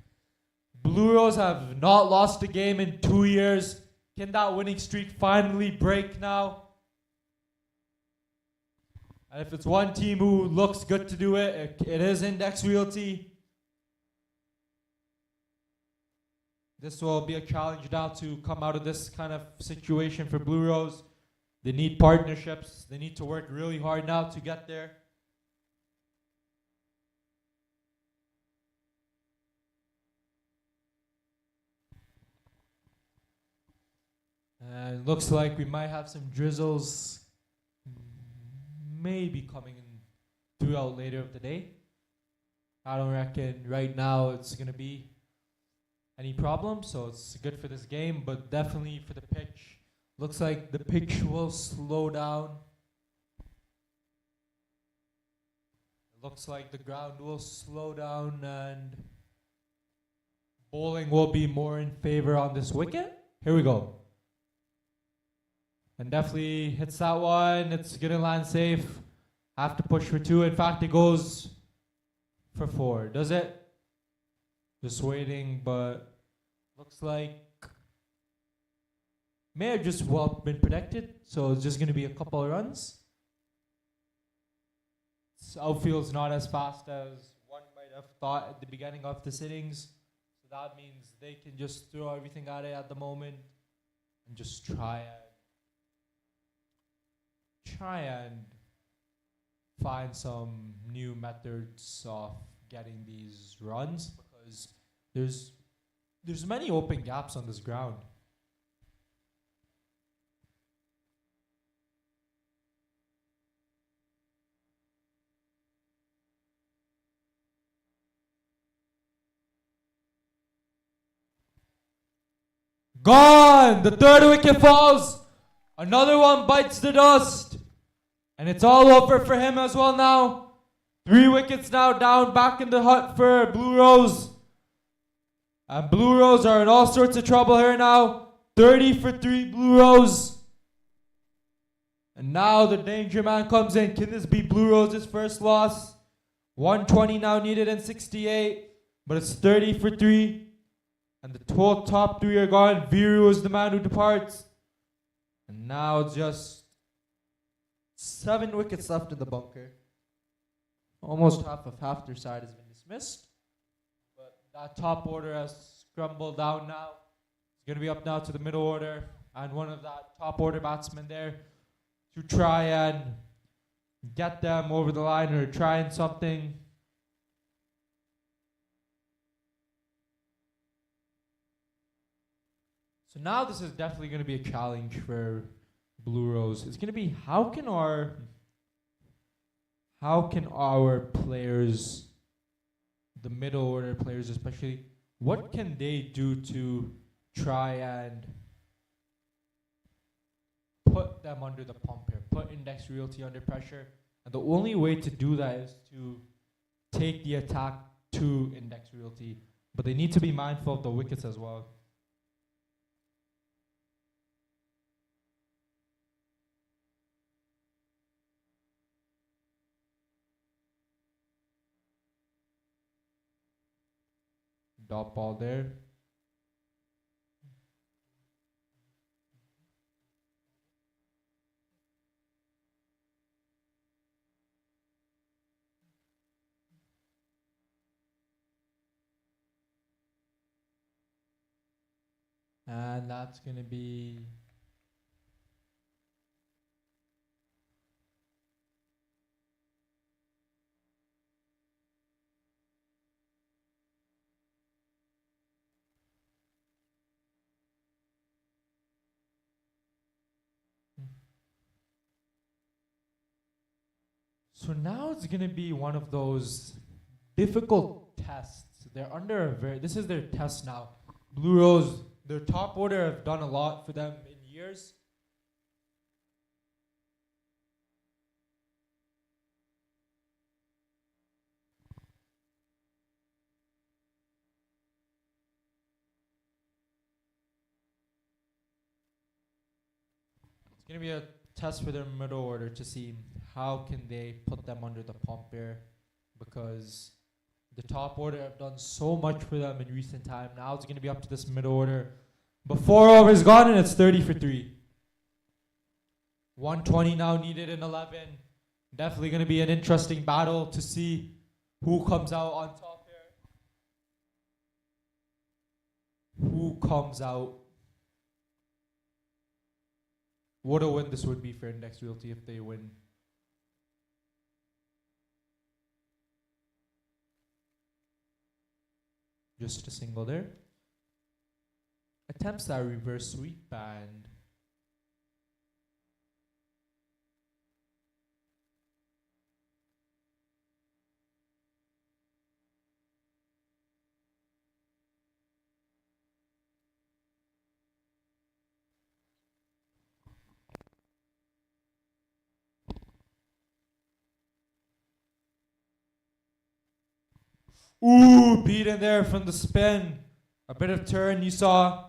Blue Rose have not lost a game in 2 years. Can that winning streak finally break now? And if it's one team who looks good to do it, it is Index Realty. This will be a challenge now to come out of this kind of situation for Blue Rose. They need partnerships. They need to work really hard now to get there. And looks like we might have some drizzles maybe coming in throughout later of the day. I don't reckon right now it's going to be any problem, so it's good for this game, but definitely for the pitch. Looks like the pitch will slow down. Looks like the ground will slow down and bowling will be more in favor on this wicket. Here we go. And definitely hits that one. It's going to land safe. Have to push for 2. In fact, it goes for 4. Does it? Just waiting, but looks like may have just well been protected. So it's just going to be a couple of runs. Outfield's not as fast as one might have thought at the beginning of this innings. So that means they can just throw everything at it at the moment and just try and find some new methods of getting these runs because there's many open gaps on this ground. Gone! The third wicket falls. Another one bites the dust. And it's all over for him as well now. 3 wickets now down back in the hut for Blue Rose. And Blue Rose are in all sorts of trouble here now. 30 for 3 Blue Rose. And now the danger man comes in. Can this be Blue Rose's first loss? 120 now needed in 68. But it's 30 for 3. And the top 3 are gone. Viru is the man who departs. And now just 7 wickets left in the bunker. Almost half their side has been dismissed. But that top order has scrambled down now. It's going to be up now to the middle order. And one of that top order batsmen there to try and get them over the line or trying something. So now this is definitely going to be a challenge for Blue Rose. It's going to be how can our players, the middle order players especially, what can they do to try and put them under the pump here, put Index Realty under pressure? And the only way to do that is to take the attack to Index Realty. But they need to be mindful of the wickets as well. Dot ball there. And that's going to be so now it's going to be one of those difficult tests. They're under this is their test now. Blue Rose, their top order have done a lot for them in years. It's going to be a test for their middle order to see how can they put them under the pump here, because the top order have done so much for them in recent time. Now it's going to be up to this middle order. But 4 overs gone and it's 30 for 3. 120 now needed in 11. Definitely going to be an interesting battle to see who comes out on top here. Who comes out? What a win this would be for Index Realty if they win. Just a single there. Attempts that reverse sweep and Ooh, beaten there from the spin. A bit of turn you saw.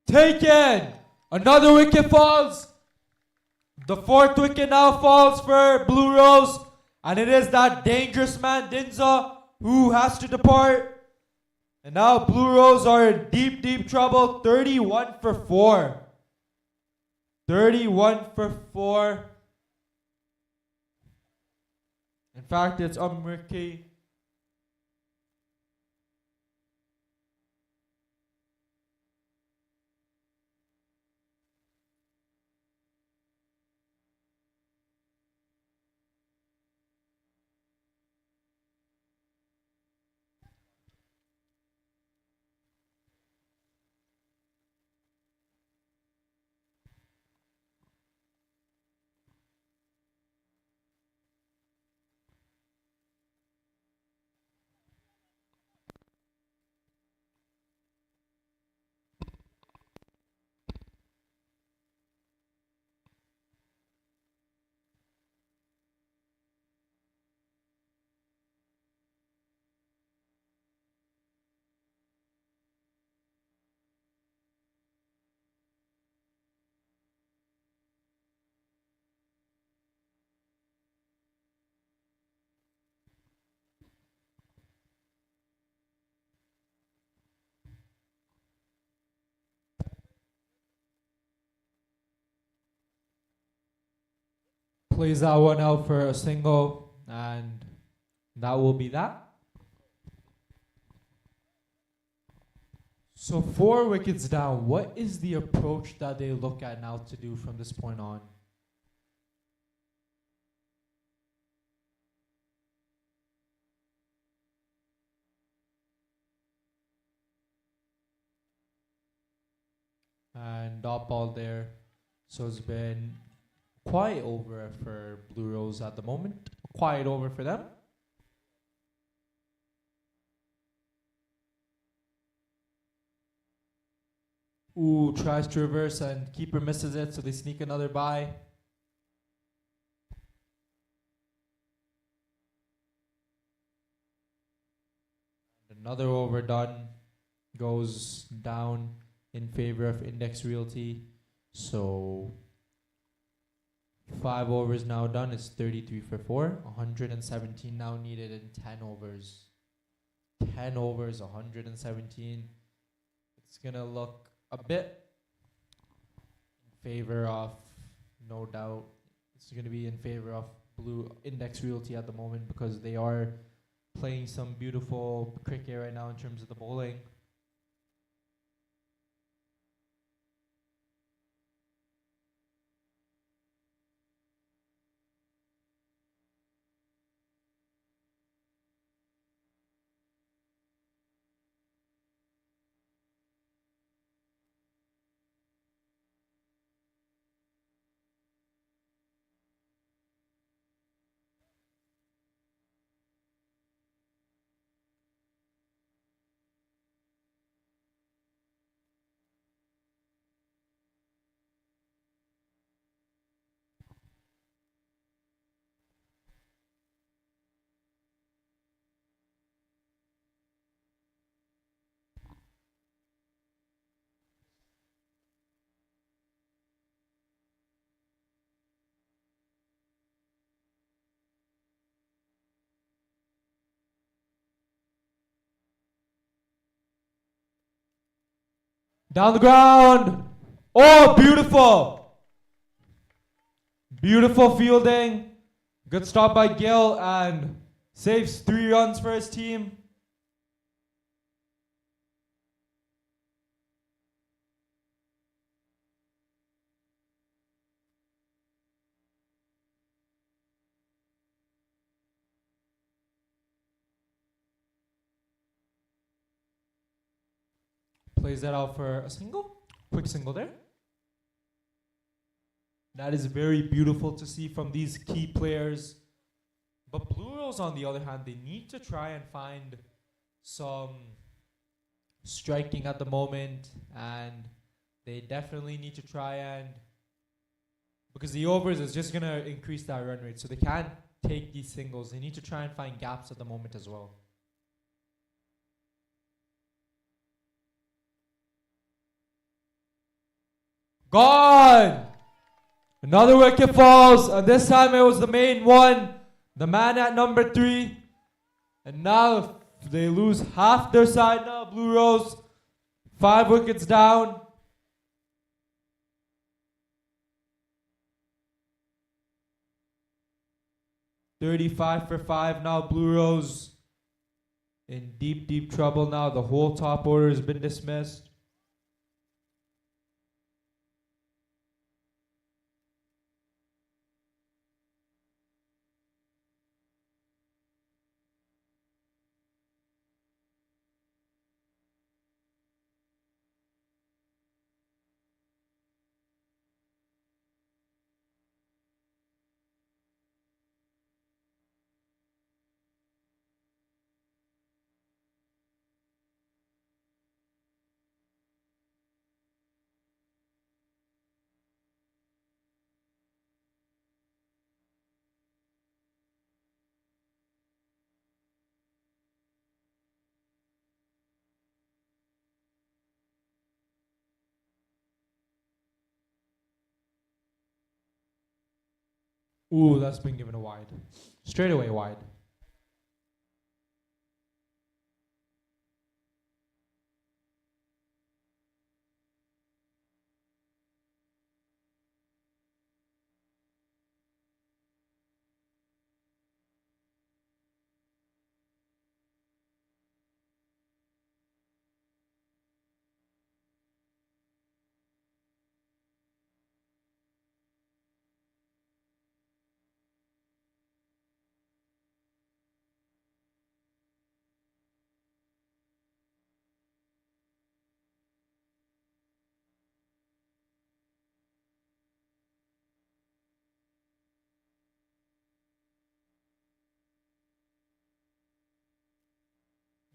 Taken! Another wicket falls. The fourth wicket now falls for Blue Rose. And it is that dangerous man, Dinza, who has to depart. And now Blue Rose are in deep, deep trouble. 31 for 4. 31 for 4. In fact, it's unlucky. Plays that one out for a single, and that will be that. So 4 wickets down. What is the approach that they look at now to do from this point on? And dot ball there. So it's been quiet over for Blue Rose at the moment. Quiet over for them. Ooh, tries to reverse and keeper misses it, so they sneak another by. Another over done goes down in favor of Index Realty. So 5 overs now done. It's 33 for 4. 117 now needed in 10 overs. 10 overs, 117. It's going to look a bit in favor of, no doubt, it's going to be in favor of Blue Index Realty at the moment because they are playing some beautiful cricket right now in terms of the bowling. Down the ground. Oh, beautiful. Beautiful fielding. Good stop by Gill and saves 3 runs for his team. Plays that out for a single. Quick single there. That is very beautiful to see from these key players. But Blue Rose, on the other hand, they need to try and find some striking at the moment, and they definitely need to try and, because the overs is just gonna increase that run rate, so they can't take these singles. They need to try and find gaps at the moment as well. Gone! Another wicket falls, and this time it was the main one, the man at number 3. And now they lose half their side now, Blue Rose. 5 wickets down. $35 for 5 now, Blue Rose in deep, deep trouble now. The whole top order has been dismissed. Ooh, that's been given a wide. Straight away wide.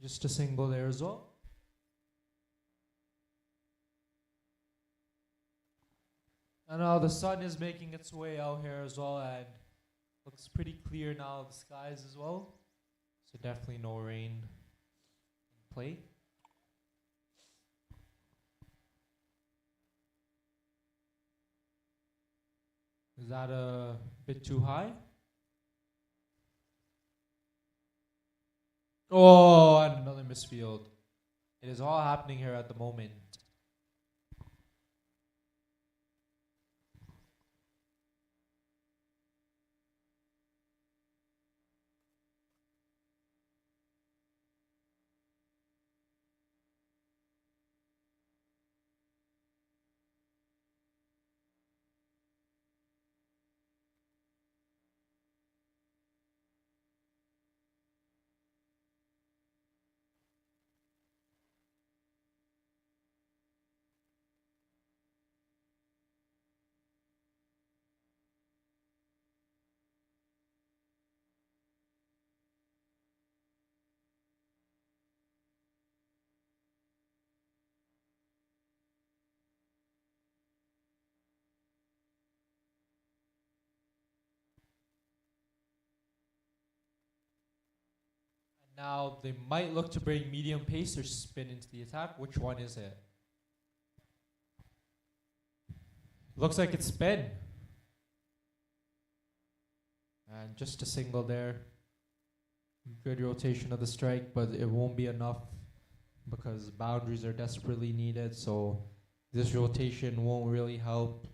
Just a single there as well. And now the sun is making its way out here as well, and looks pretty clear now, the skies as well. So definitely no rain in play. Is that a bit too high? Oh, and another misfield. It is all happening here at the moment. Now they might look to bring medium pace or spin into the attack. Which one is it? Looks like it's spin. And just a single there. Good rotation of the strike, but it won't be enough because boundaries are desperately needed. So this rotation won't really help.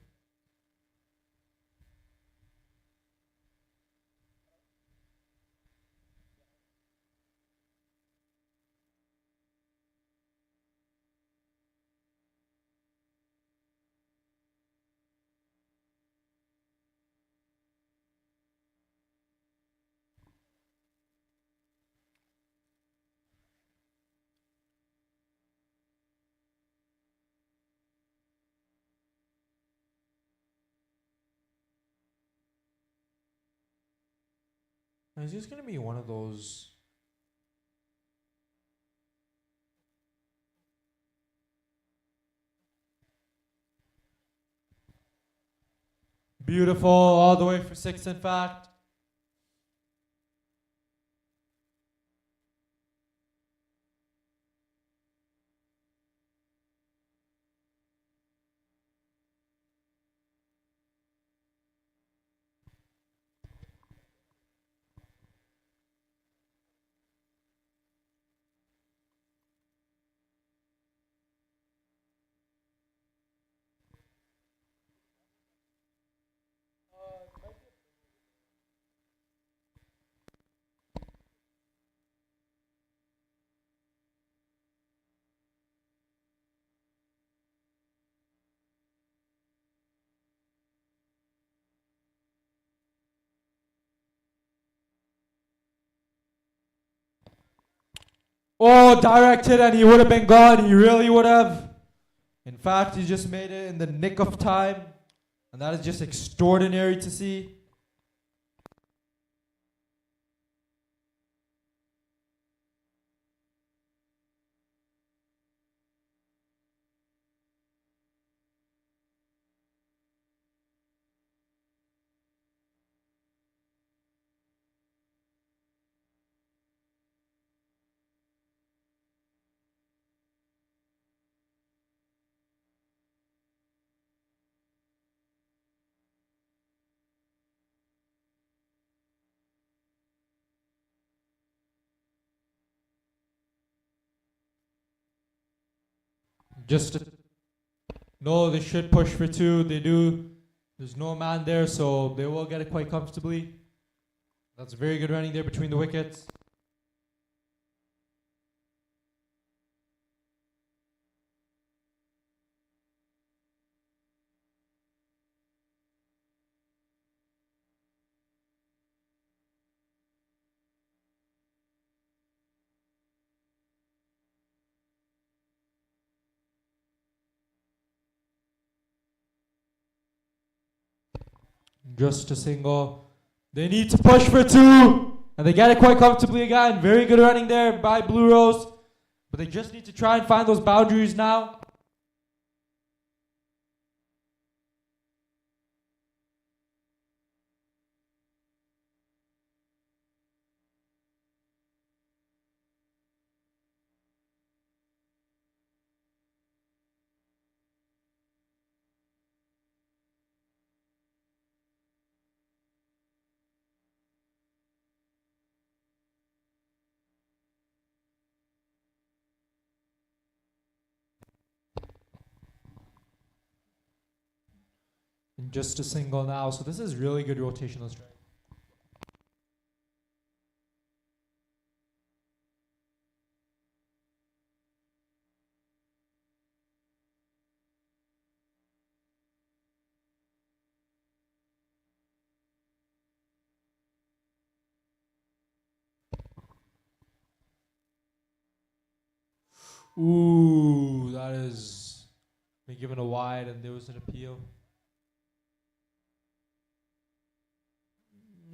Is this going to be one of those Beautiful, all the way for 6, in fact. Oh, direct hit, and he would have been gone. He really would have. In fact, he just made it in the nick of time. And that is just extraordinary to see. Just no, they should push for 2. They do. There's no man there, so they will get it quite comfortably. That's very good running there between the wickets. Just a single. They need to push for 2. And they get it quite comfortably again. Very good running there by Blue Rose. But they just need to try and find those boundaries now. And just a single now. So this is really good rotational strike. Ooh, that is been given a wide, and there was an appeal.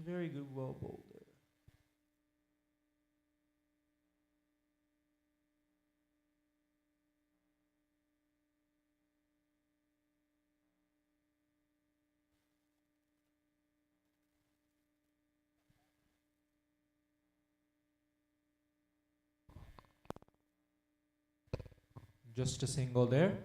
Very good, well bowled there. Just a single there.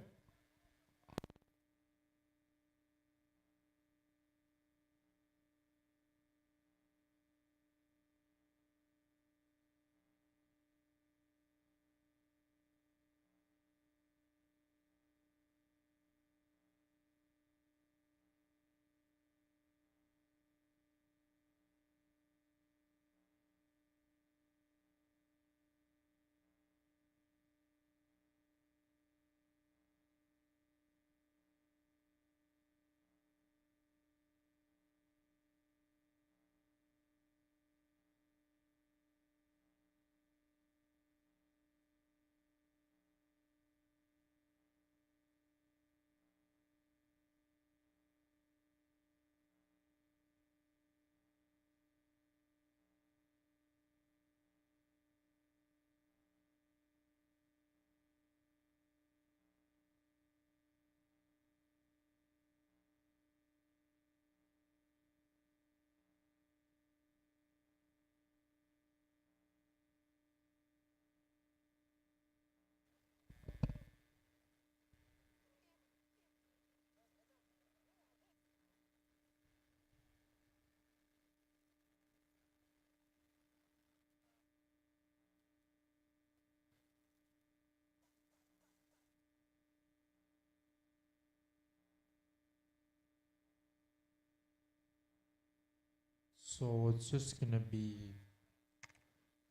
So it's just gonna be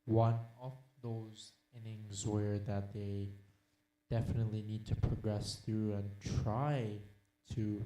one of those innings where that they definitely need to progress through and try to.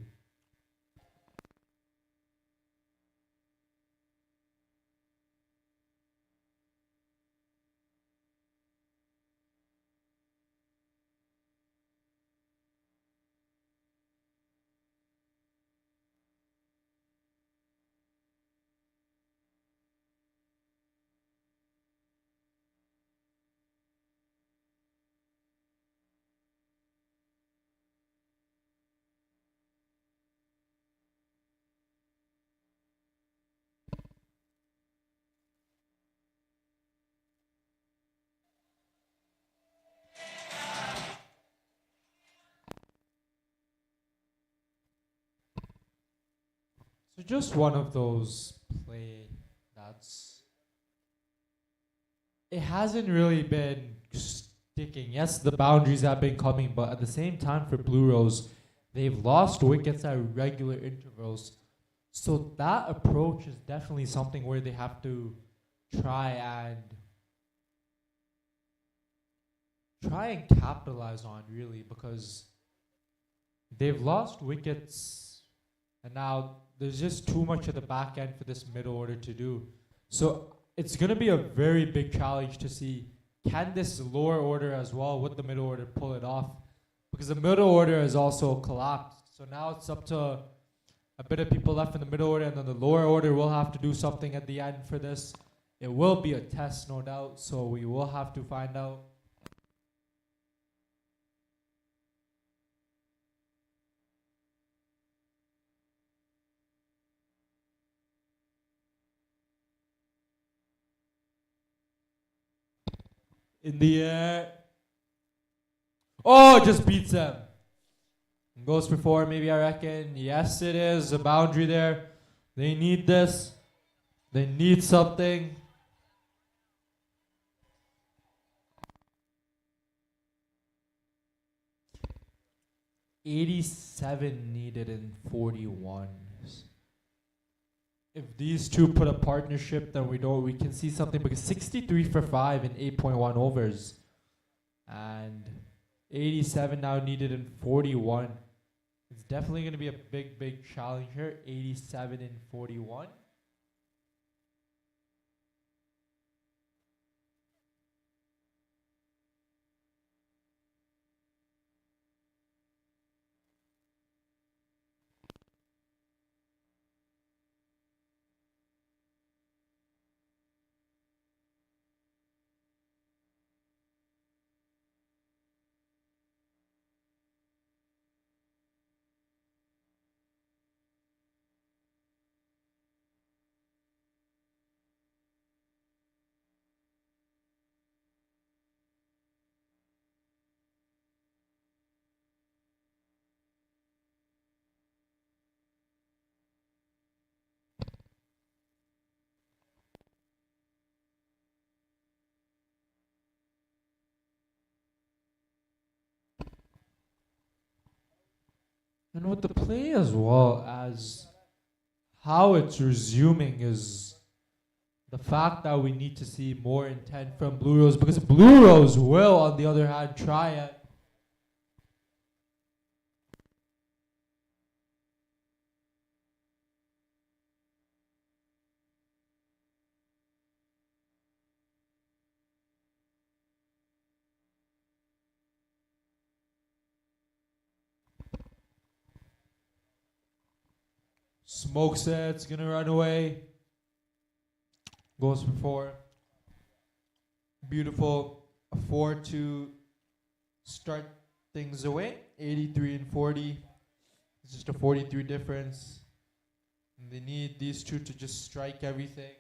So just one of those play that's it hasn't really been sticking. Yes, the boundaries have been coming, but at the same time for Blue Rose, they've lost wickets at regular intervals. So that approach is definitely something where they have to try and try and capitalize on really because they've lost wickets and now there's just too much at the back end for this middle order to do. So it's going to be a very big challenge to see can this lower order as well with the middle order pull it off because the middle order has also collapsed. So now it's up to a bit of people left in the middle order and then the lower order will have to do something at the end for this. It will be a test, no doubt, so we will have to find out. In the air. Oh, just beats them. Goes for four, maybe, I reckon. Yes, it is. A boundary there. They need this. They need something. $87 needed in 41. If these two put a partnership, then we can see something because 63 for 5 in 8.1 overs. And 87 now needed in 41. It's definitely going to be a big, big challenge here. 87 in 41. And with the play as well as how it's resuming is the fact that we need to see more intent from Blue Rose because Blue Rose will, on the other hand, try it. Smokes it, it's gonna run away. Goes for four. Beautiful. A 4 to start things away. 83 and 40. It's just a 43 difference. And they need these two to just strike everything.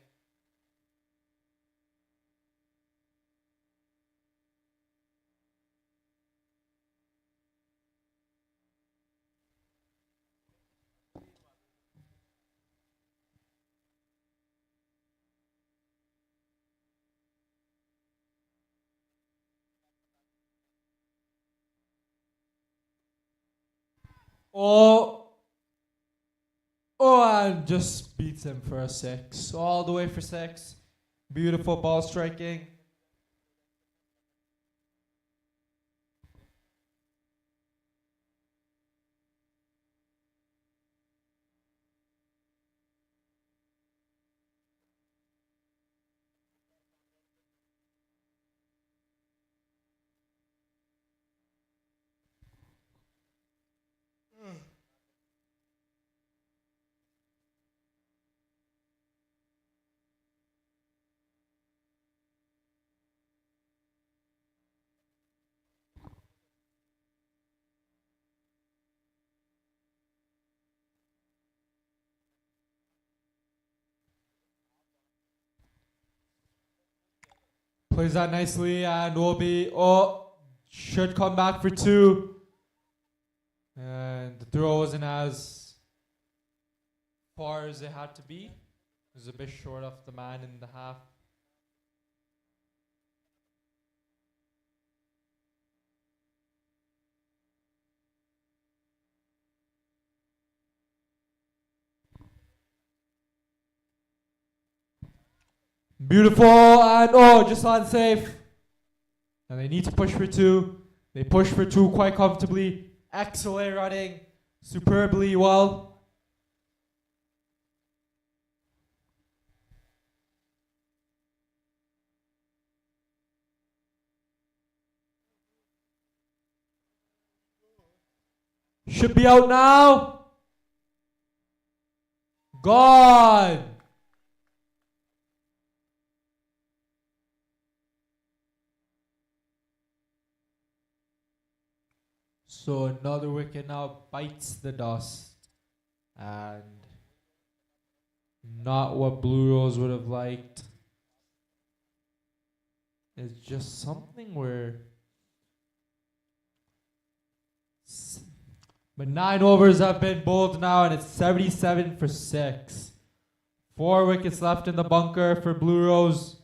Oh, Oh, and just beats him for a 6. All the way for 6. Beautiful ball striking. Plays that nicely and will be, should come back for 2. And the throw wasn't as far as it had to be. It was a bit short of the man in the half. Beautiful and just unsafe. And they need to push for 2. They push for 2 quite comfortably. Excellent running. Superbly well. Should be out now. Gone. So another wicket now bites the dust. And not what Blue Rose would have liked. It's just something where... But 9 overs have been bowled now and it's 77 for 6. 4 wickets left in the bunker for Blue Rose.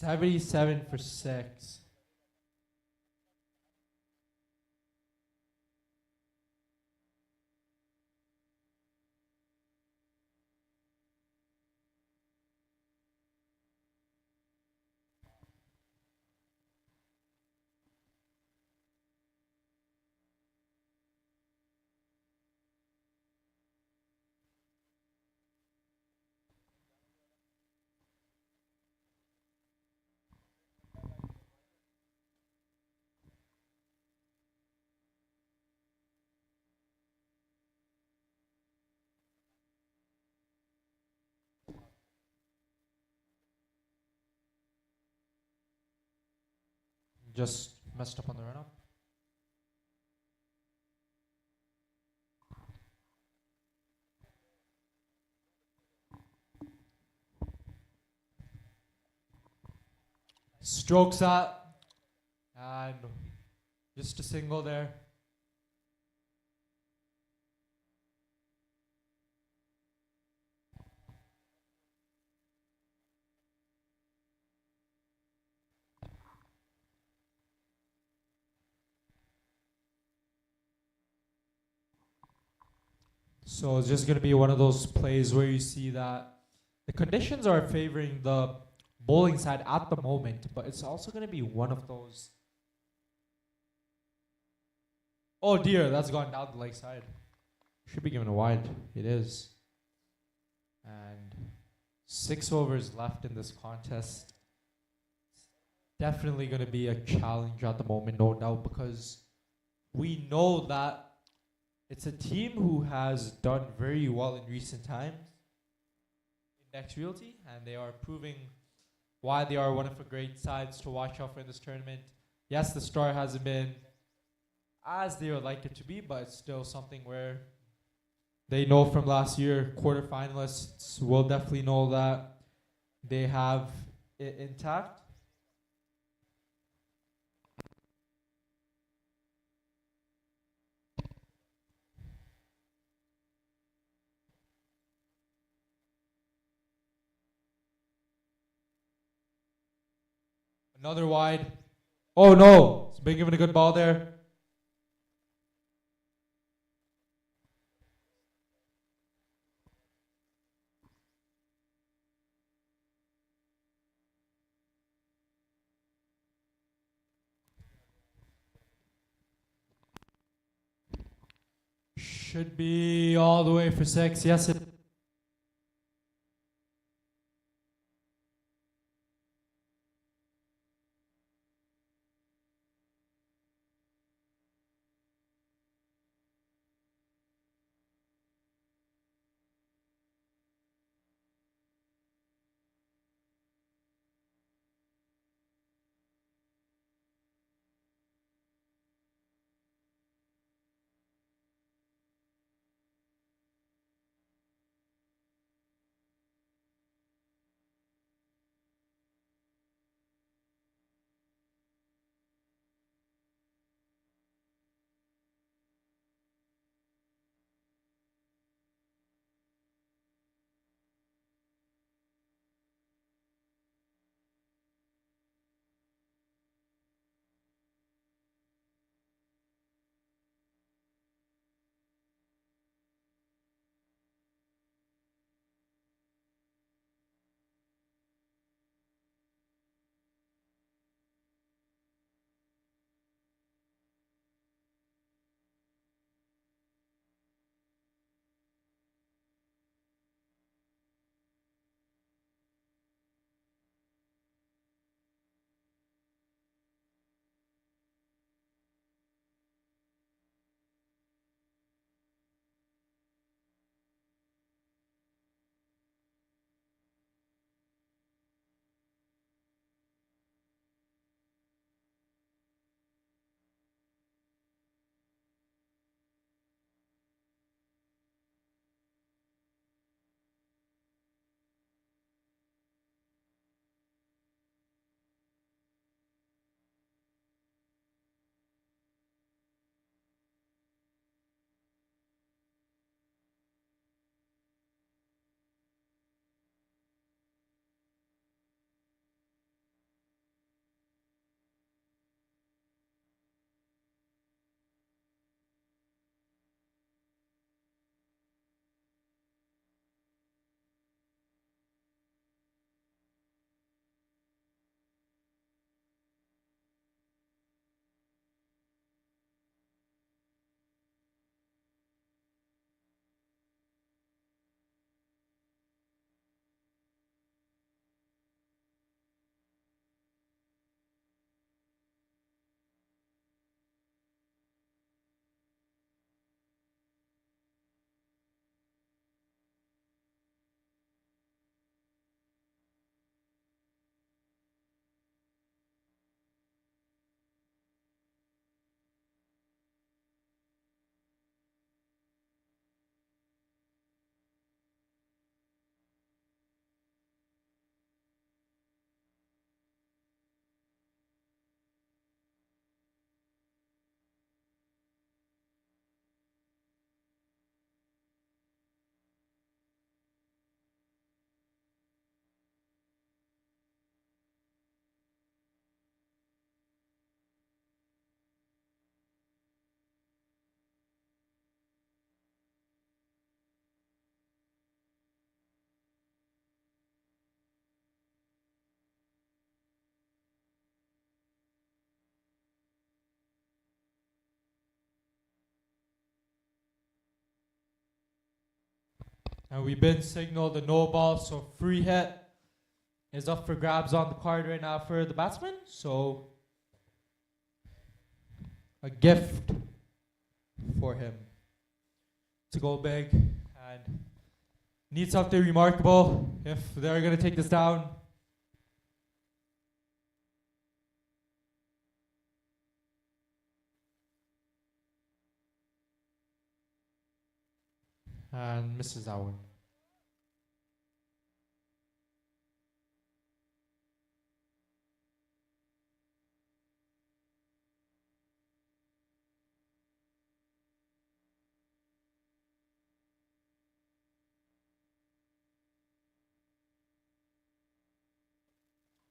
$77 for 6. Just messed up on the run up. Strokes that. And just a single there. So it's just going to be one of those plays where you see that the conditions are favoring the bowling side at the moment, but it's also going to be one of those. Oh dear, that's gone down the leg side. Should be given a wide. It is. And 6 overs left in this contest. Definitely going to be a challenge at the moment, no doubt, because we know that it's a team who has done very well in recent times in Next Realty, and they are proving why they are one of the great sides to watch out for in this tournament. Yes, the start hasn't been as they would like it to be, but it's still something where they know from last year, quarterfinalists will definitely know that they have it intact. Another wide. Oh no! It's been given a good ball there. Should be all the way for 6. Yes, it. And we've been signaled a no ball, so free hit is up for grabs on the card right now for the batsman. So a gift for him to go big and need something remarkable if they're going to take this down. And misses that one.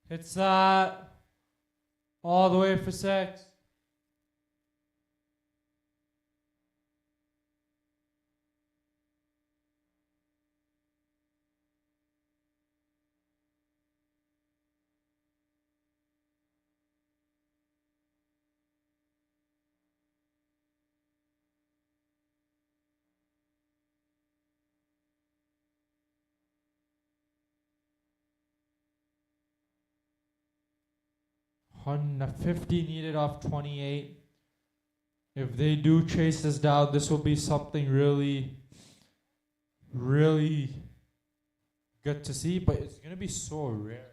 It's All the way for 6. Hundred 50 needed off 28. If they do chase this down, this will be something really, really good to see, but it's going to be so rare.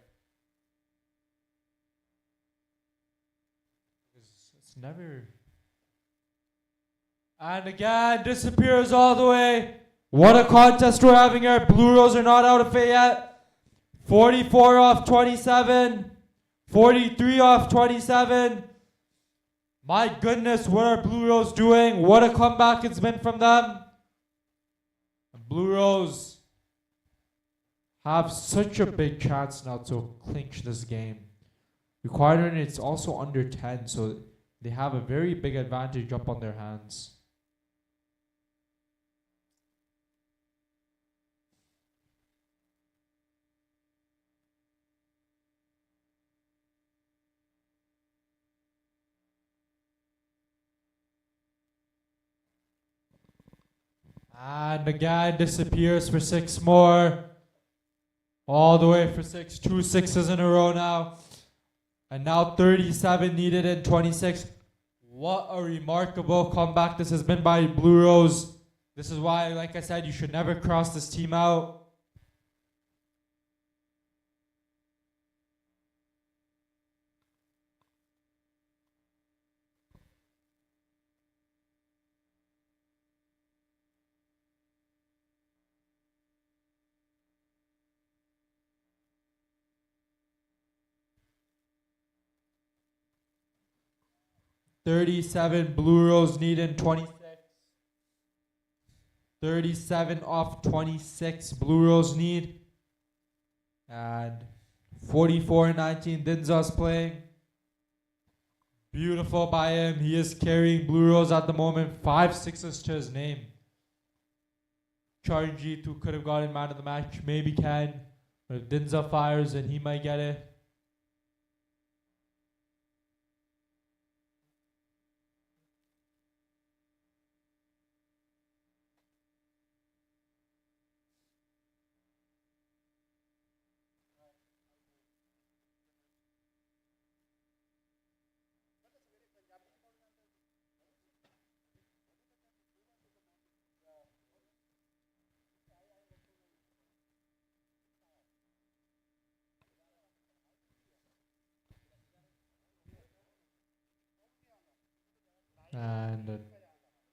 It's never. And again, disappears all the way. What a contest we're having here. Blue Rose are not out of it yet. 44 off 27. 43 off 27. My goodness, what are Blue Rose doing? What a comeback it's been from them. And Blue Rose have such a big chance now to clinch this game. Required it's also under 10, so they have a very big advantage up on their hands. And again disappears for 6 more. All the way for 6. 2 6s in a row now. And now 37 needed in 26. What a remarkable comeback this has been by Blue Rose. This is why, like I said, you should never cross this team out. $37 Blue Rose need in 26. 37 off 26 Blue Rose need. And 44-19 Dinza's playing. Beautiful by him. He is carrying Blue Rose at the moment. 5 6s to his name. G2 could have gotten man of the match. Maybe can. But if Dinza fires, then he might get it. And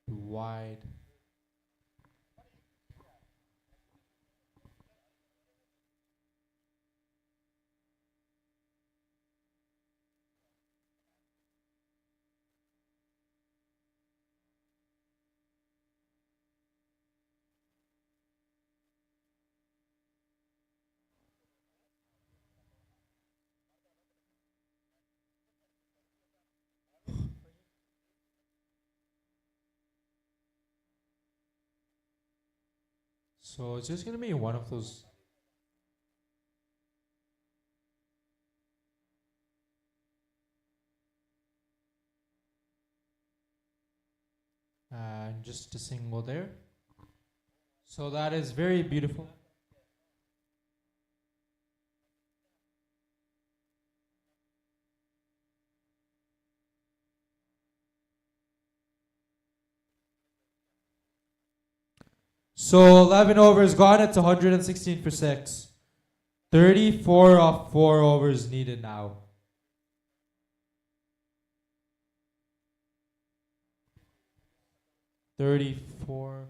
wide. So it's just going to be one of those. And just a single there. So that is very beautiful. So 11 overs gone. It's 116 for 6. 34 off 4 overs needed now. $34.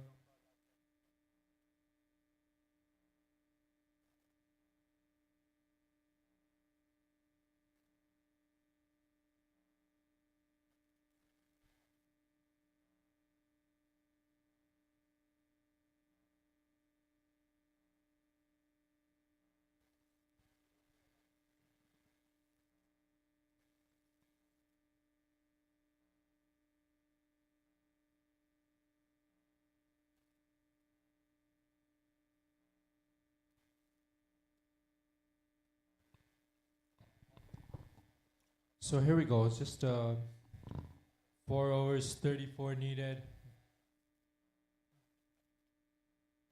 So here we go. It's just 4 overs, 34 needed.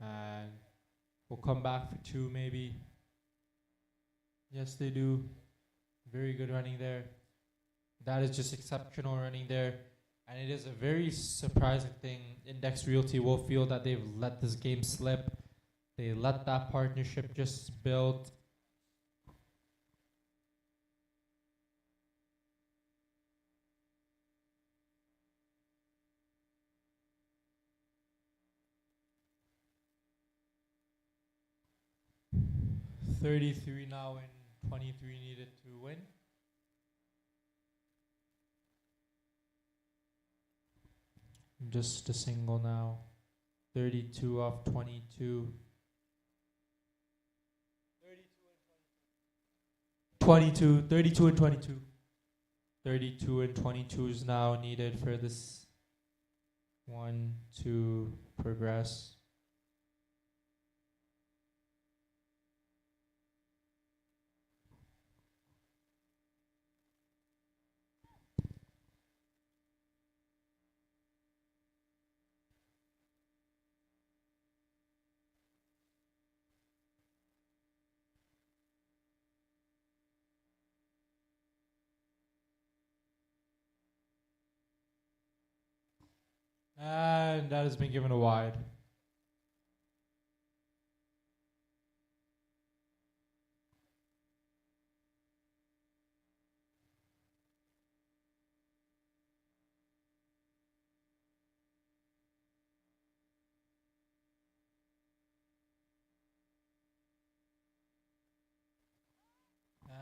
And we'll come back for 2 maybe. Yes, they do. Very good running there. That is just exceptional running there. And it is a very surprising thing. Index Realty will feel that they've let this game slip. They let that partnership just build. $33 now and 23 needed to win. Just a single now. 32 off 22. 32 and 22. 32 and 22 is now needed for this one to progress. And that has been given a wide.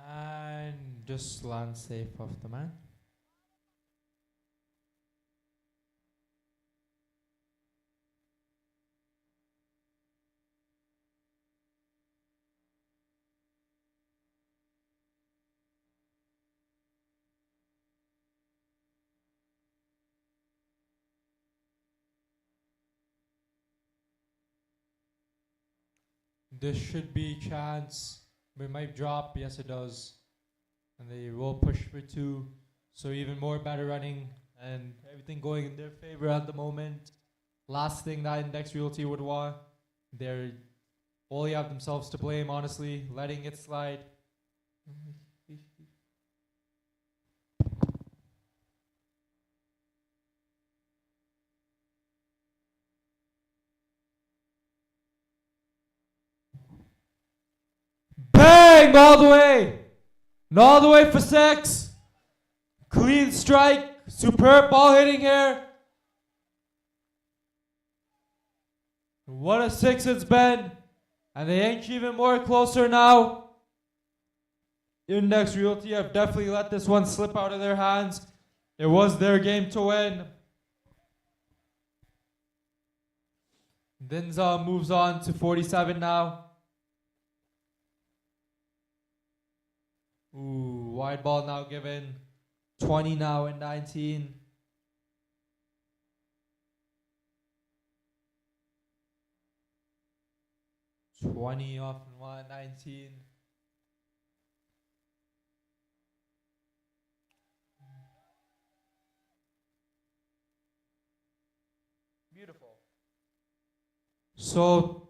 And just land safe off the man. This should be chance. But it might drop. Yes, it does. And they will push for 2. So even more better running and everything going in their favor at the moment. Last thing that Index Realty would want. They're only have themselves to blame, honestly. Letting it slide. Bang! All the way! And all the way for 6. Clean strike. Superb ball hitting here. What a 6 it's been. And they ain't even more closer now. Index Realty have definitely let this one slip out of their hands. It was their game to win. Dinza moves on to 47 now. Ooh, wide ball now given. 20 now and 19. $20 off and 119. Beautiful. So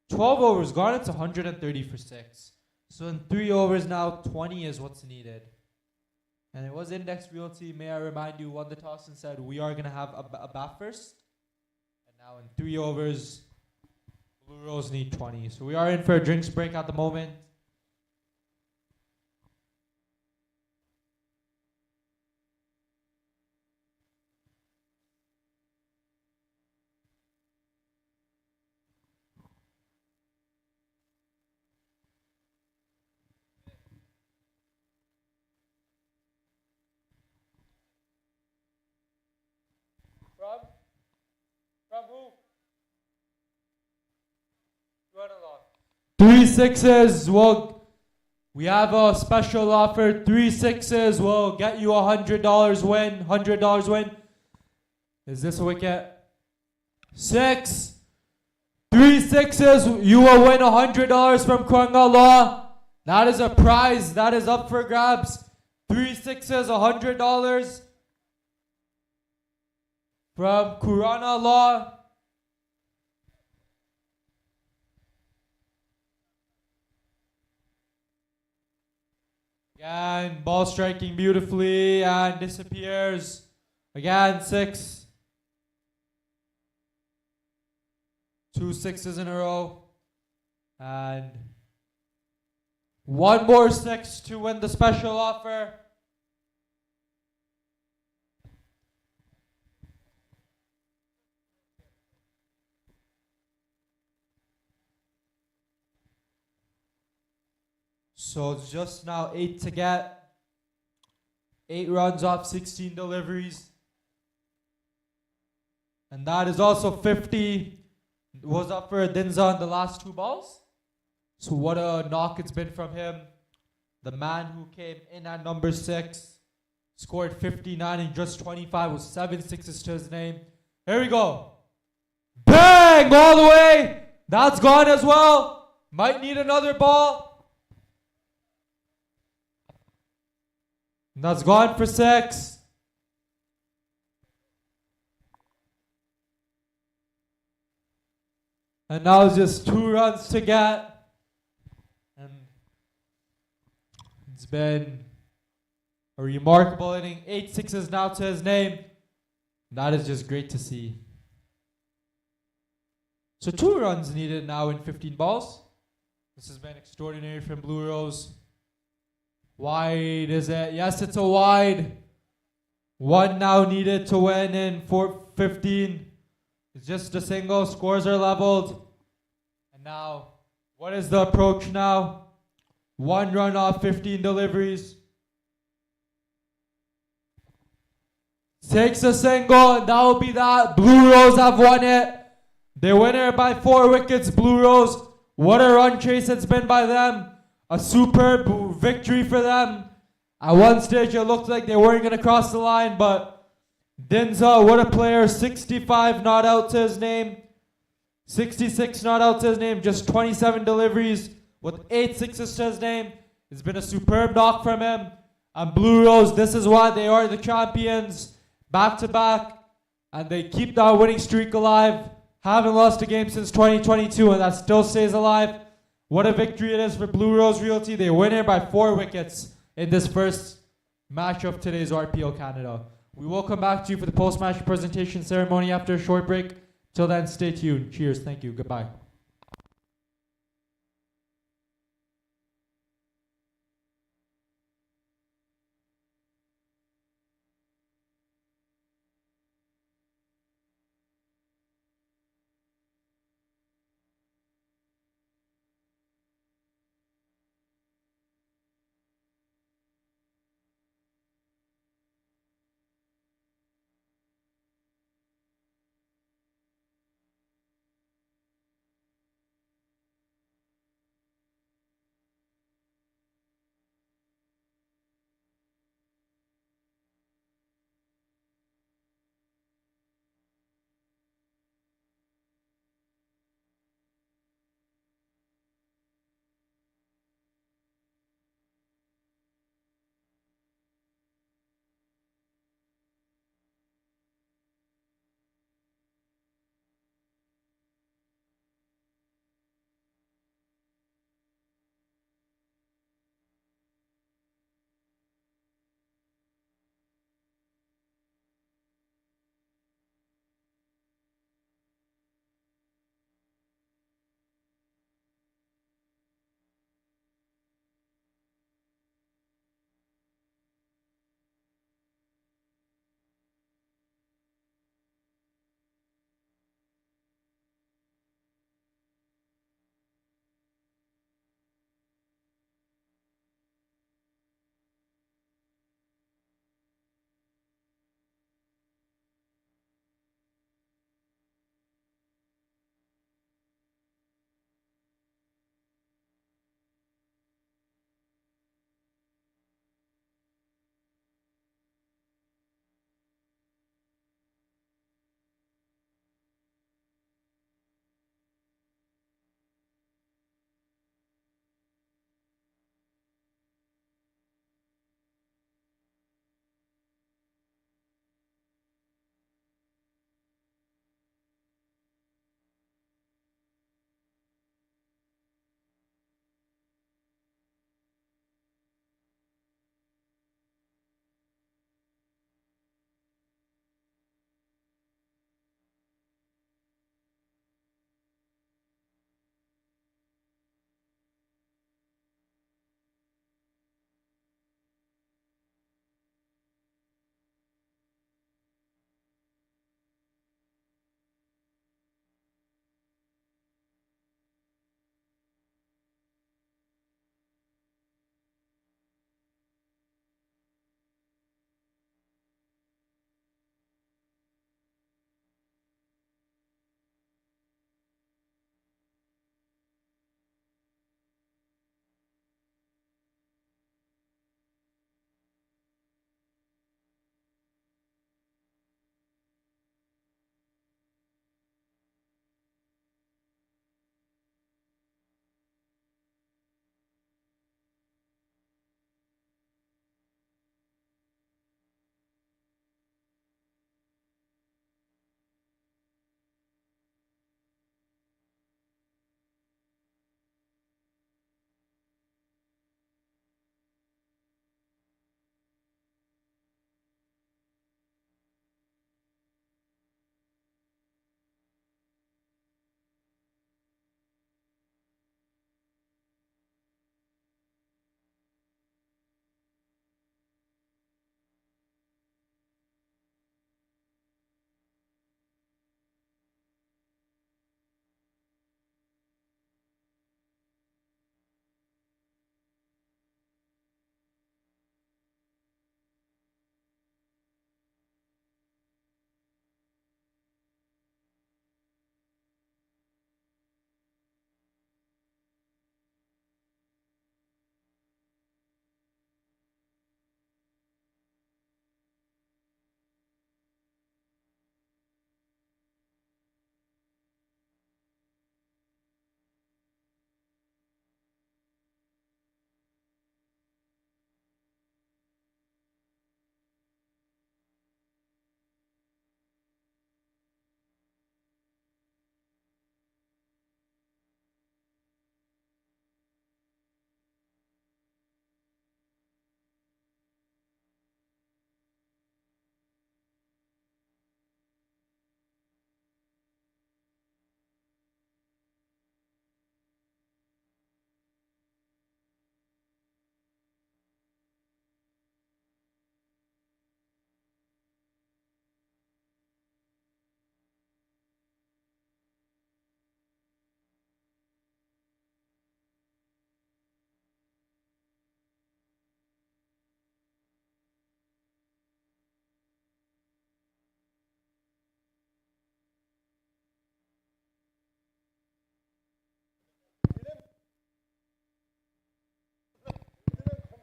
12 overs gone. It's 130 for 6. So in 3 overs now, 20 is what's needed. And it was Index Realty, may I remind you, won the toss and said, we are going to have a bat first. And now in 3 overs, Blue Rose need 20. So we are in for a drinks break at the moment. From who? Run along. 3 6s. Well, we have a special offer. 3 6s will get you $100 win. $100 win. Is this a wicket? 6. 3 6s. You will win $100 from Kwangala. That is a prize. That is up for grabs. 3 sixes, $100 from Kurana Law. Again, ball striking beautifully and disappears. Again, 6. 2 sixes in a row. And one more 6 to win the special offer. So it's just now 8 to get. 8 runs off 16 deliveries. And that is also 50. Was up for Dinza on the last 2 balls. So what a knock it's been from him. The man who came in at number 6. Scored 59 in just 25 with 7 sixes to his name. Here we go. Bang! All the way. That's gone as well. Might need another ball. And that's gone for 6. And now it's just 2 runs to get. And it's been a remarkable inning. 8 sixes now to his name. That is just great to see. So 2 runs needed now in 15 balls. This has been extraordinary from Blue Rose. Wide is it? Yes, it's a wide. 1 now needed to win in 15. It's just a single. Scores are leveled. And now, what is the approach now? 1 run off 15 deliveries. Takes a single, and that will be that. Blue Rose have won it. They win it by 4 wickets. Blue Rose, what a run chase it's been by them. A superb victory for them. At one stage, it looked like they weren't going to cross the line, but Dinza, what a player. 65 not out to his name. 66 not out to his name. Just 27 deliveries with 8 sixes to his name. It's been a superb knock from him. And Blue Rose, this is why they are the champions. Back to back. And they keep that winning streak alive. Haven't lost a game since 2022, and that still stays alive. What a victory it is for Blue Rose Realty. They win it by 4 wickets in this first match of today's RPL Canada. We will come back to you for the post-match presentation ceremony after a short break. Till then, stay tuned. Cheers. Thank you. Goodbye.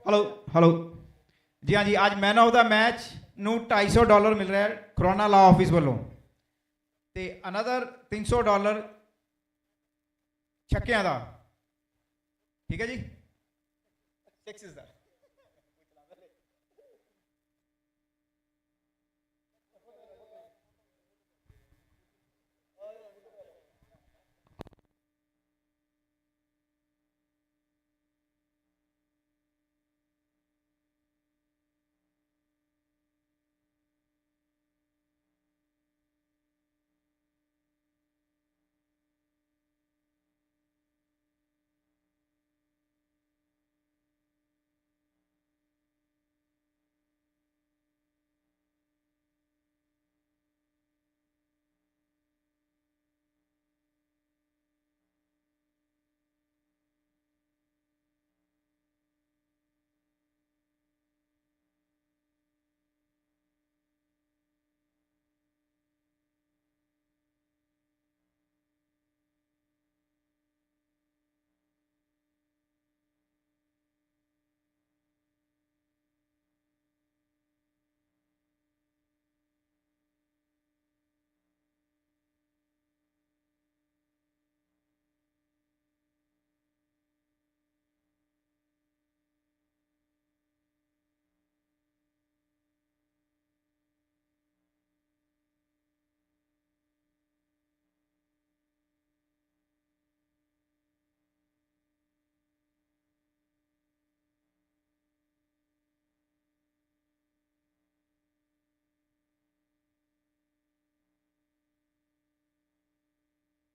Hello hello जी हाँ जी, आज man of the match ਨੂੰ $250 ਮਿਲ ਰਿਹਾ ਖਰੋਨਾ ਲਾ office ਵੱਲੋਂ ਤੇ another $300 ਛੱਕਿਆਂ ਦਾ। ਠੀਕ ਹੈ ਜੀ, 6 is that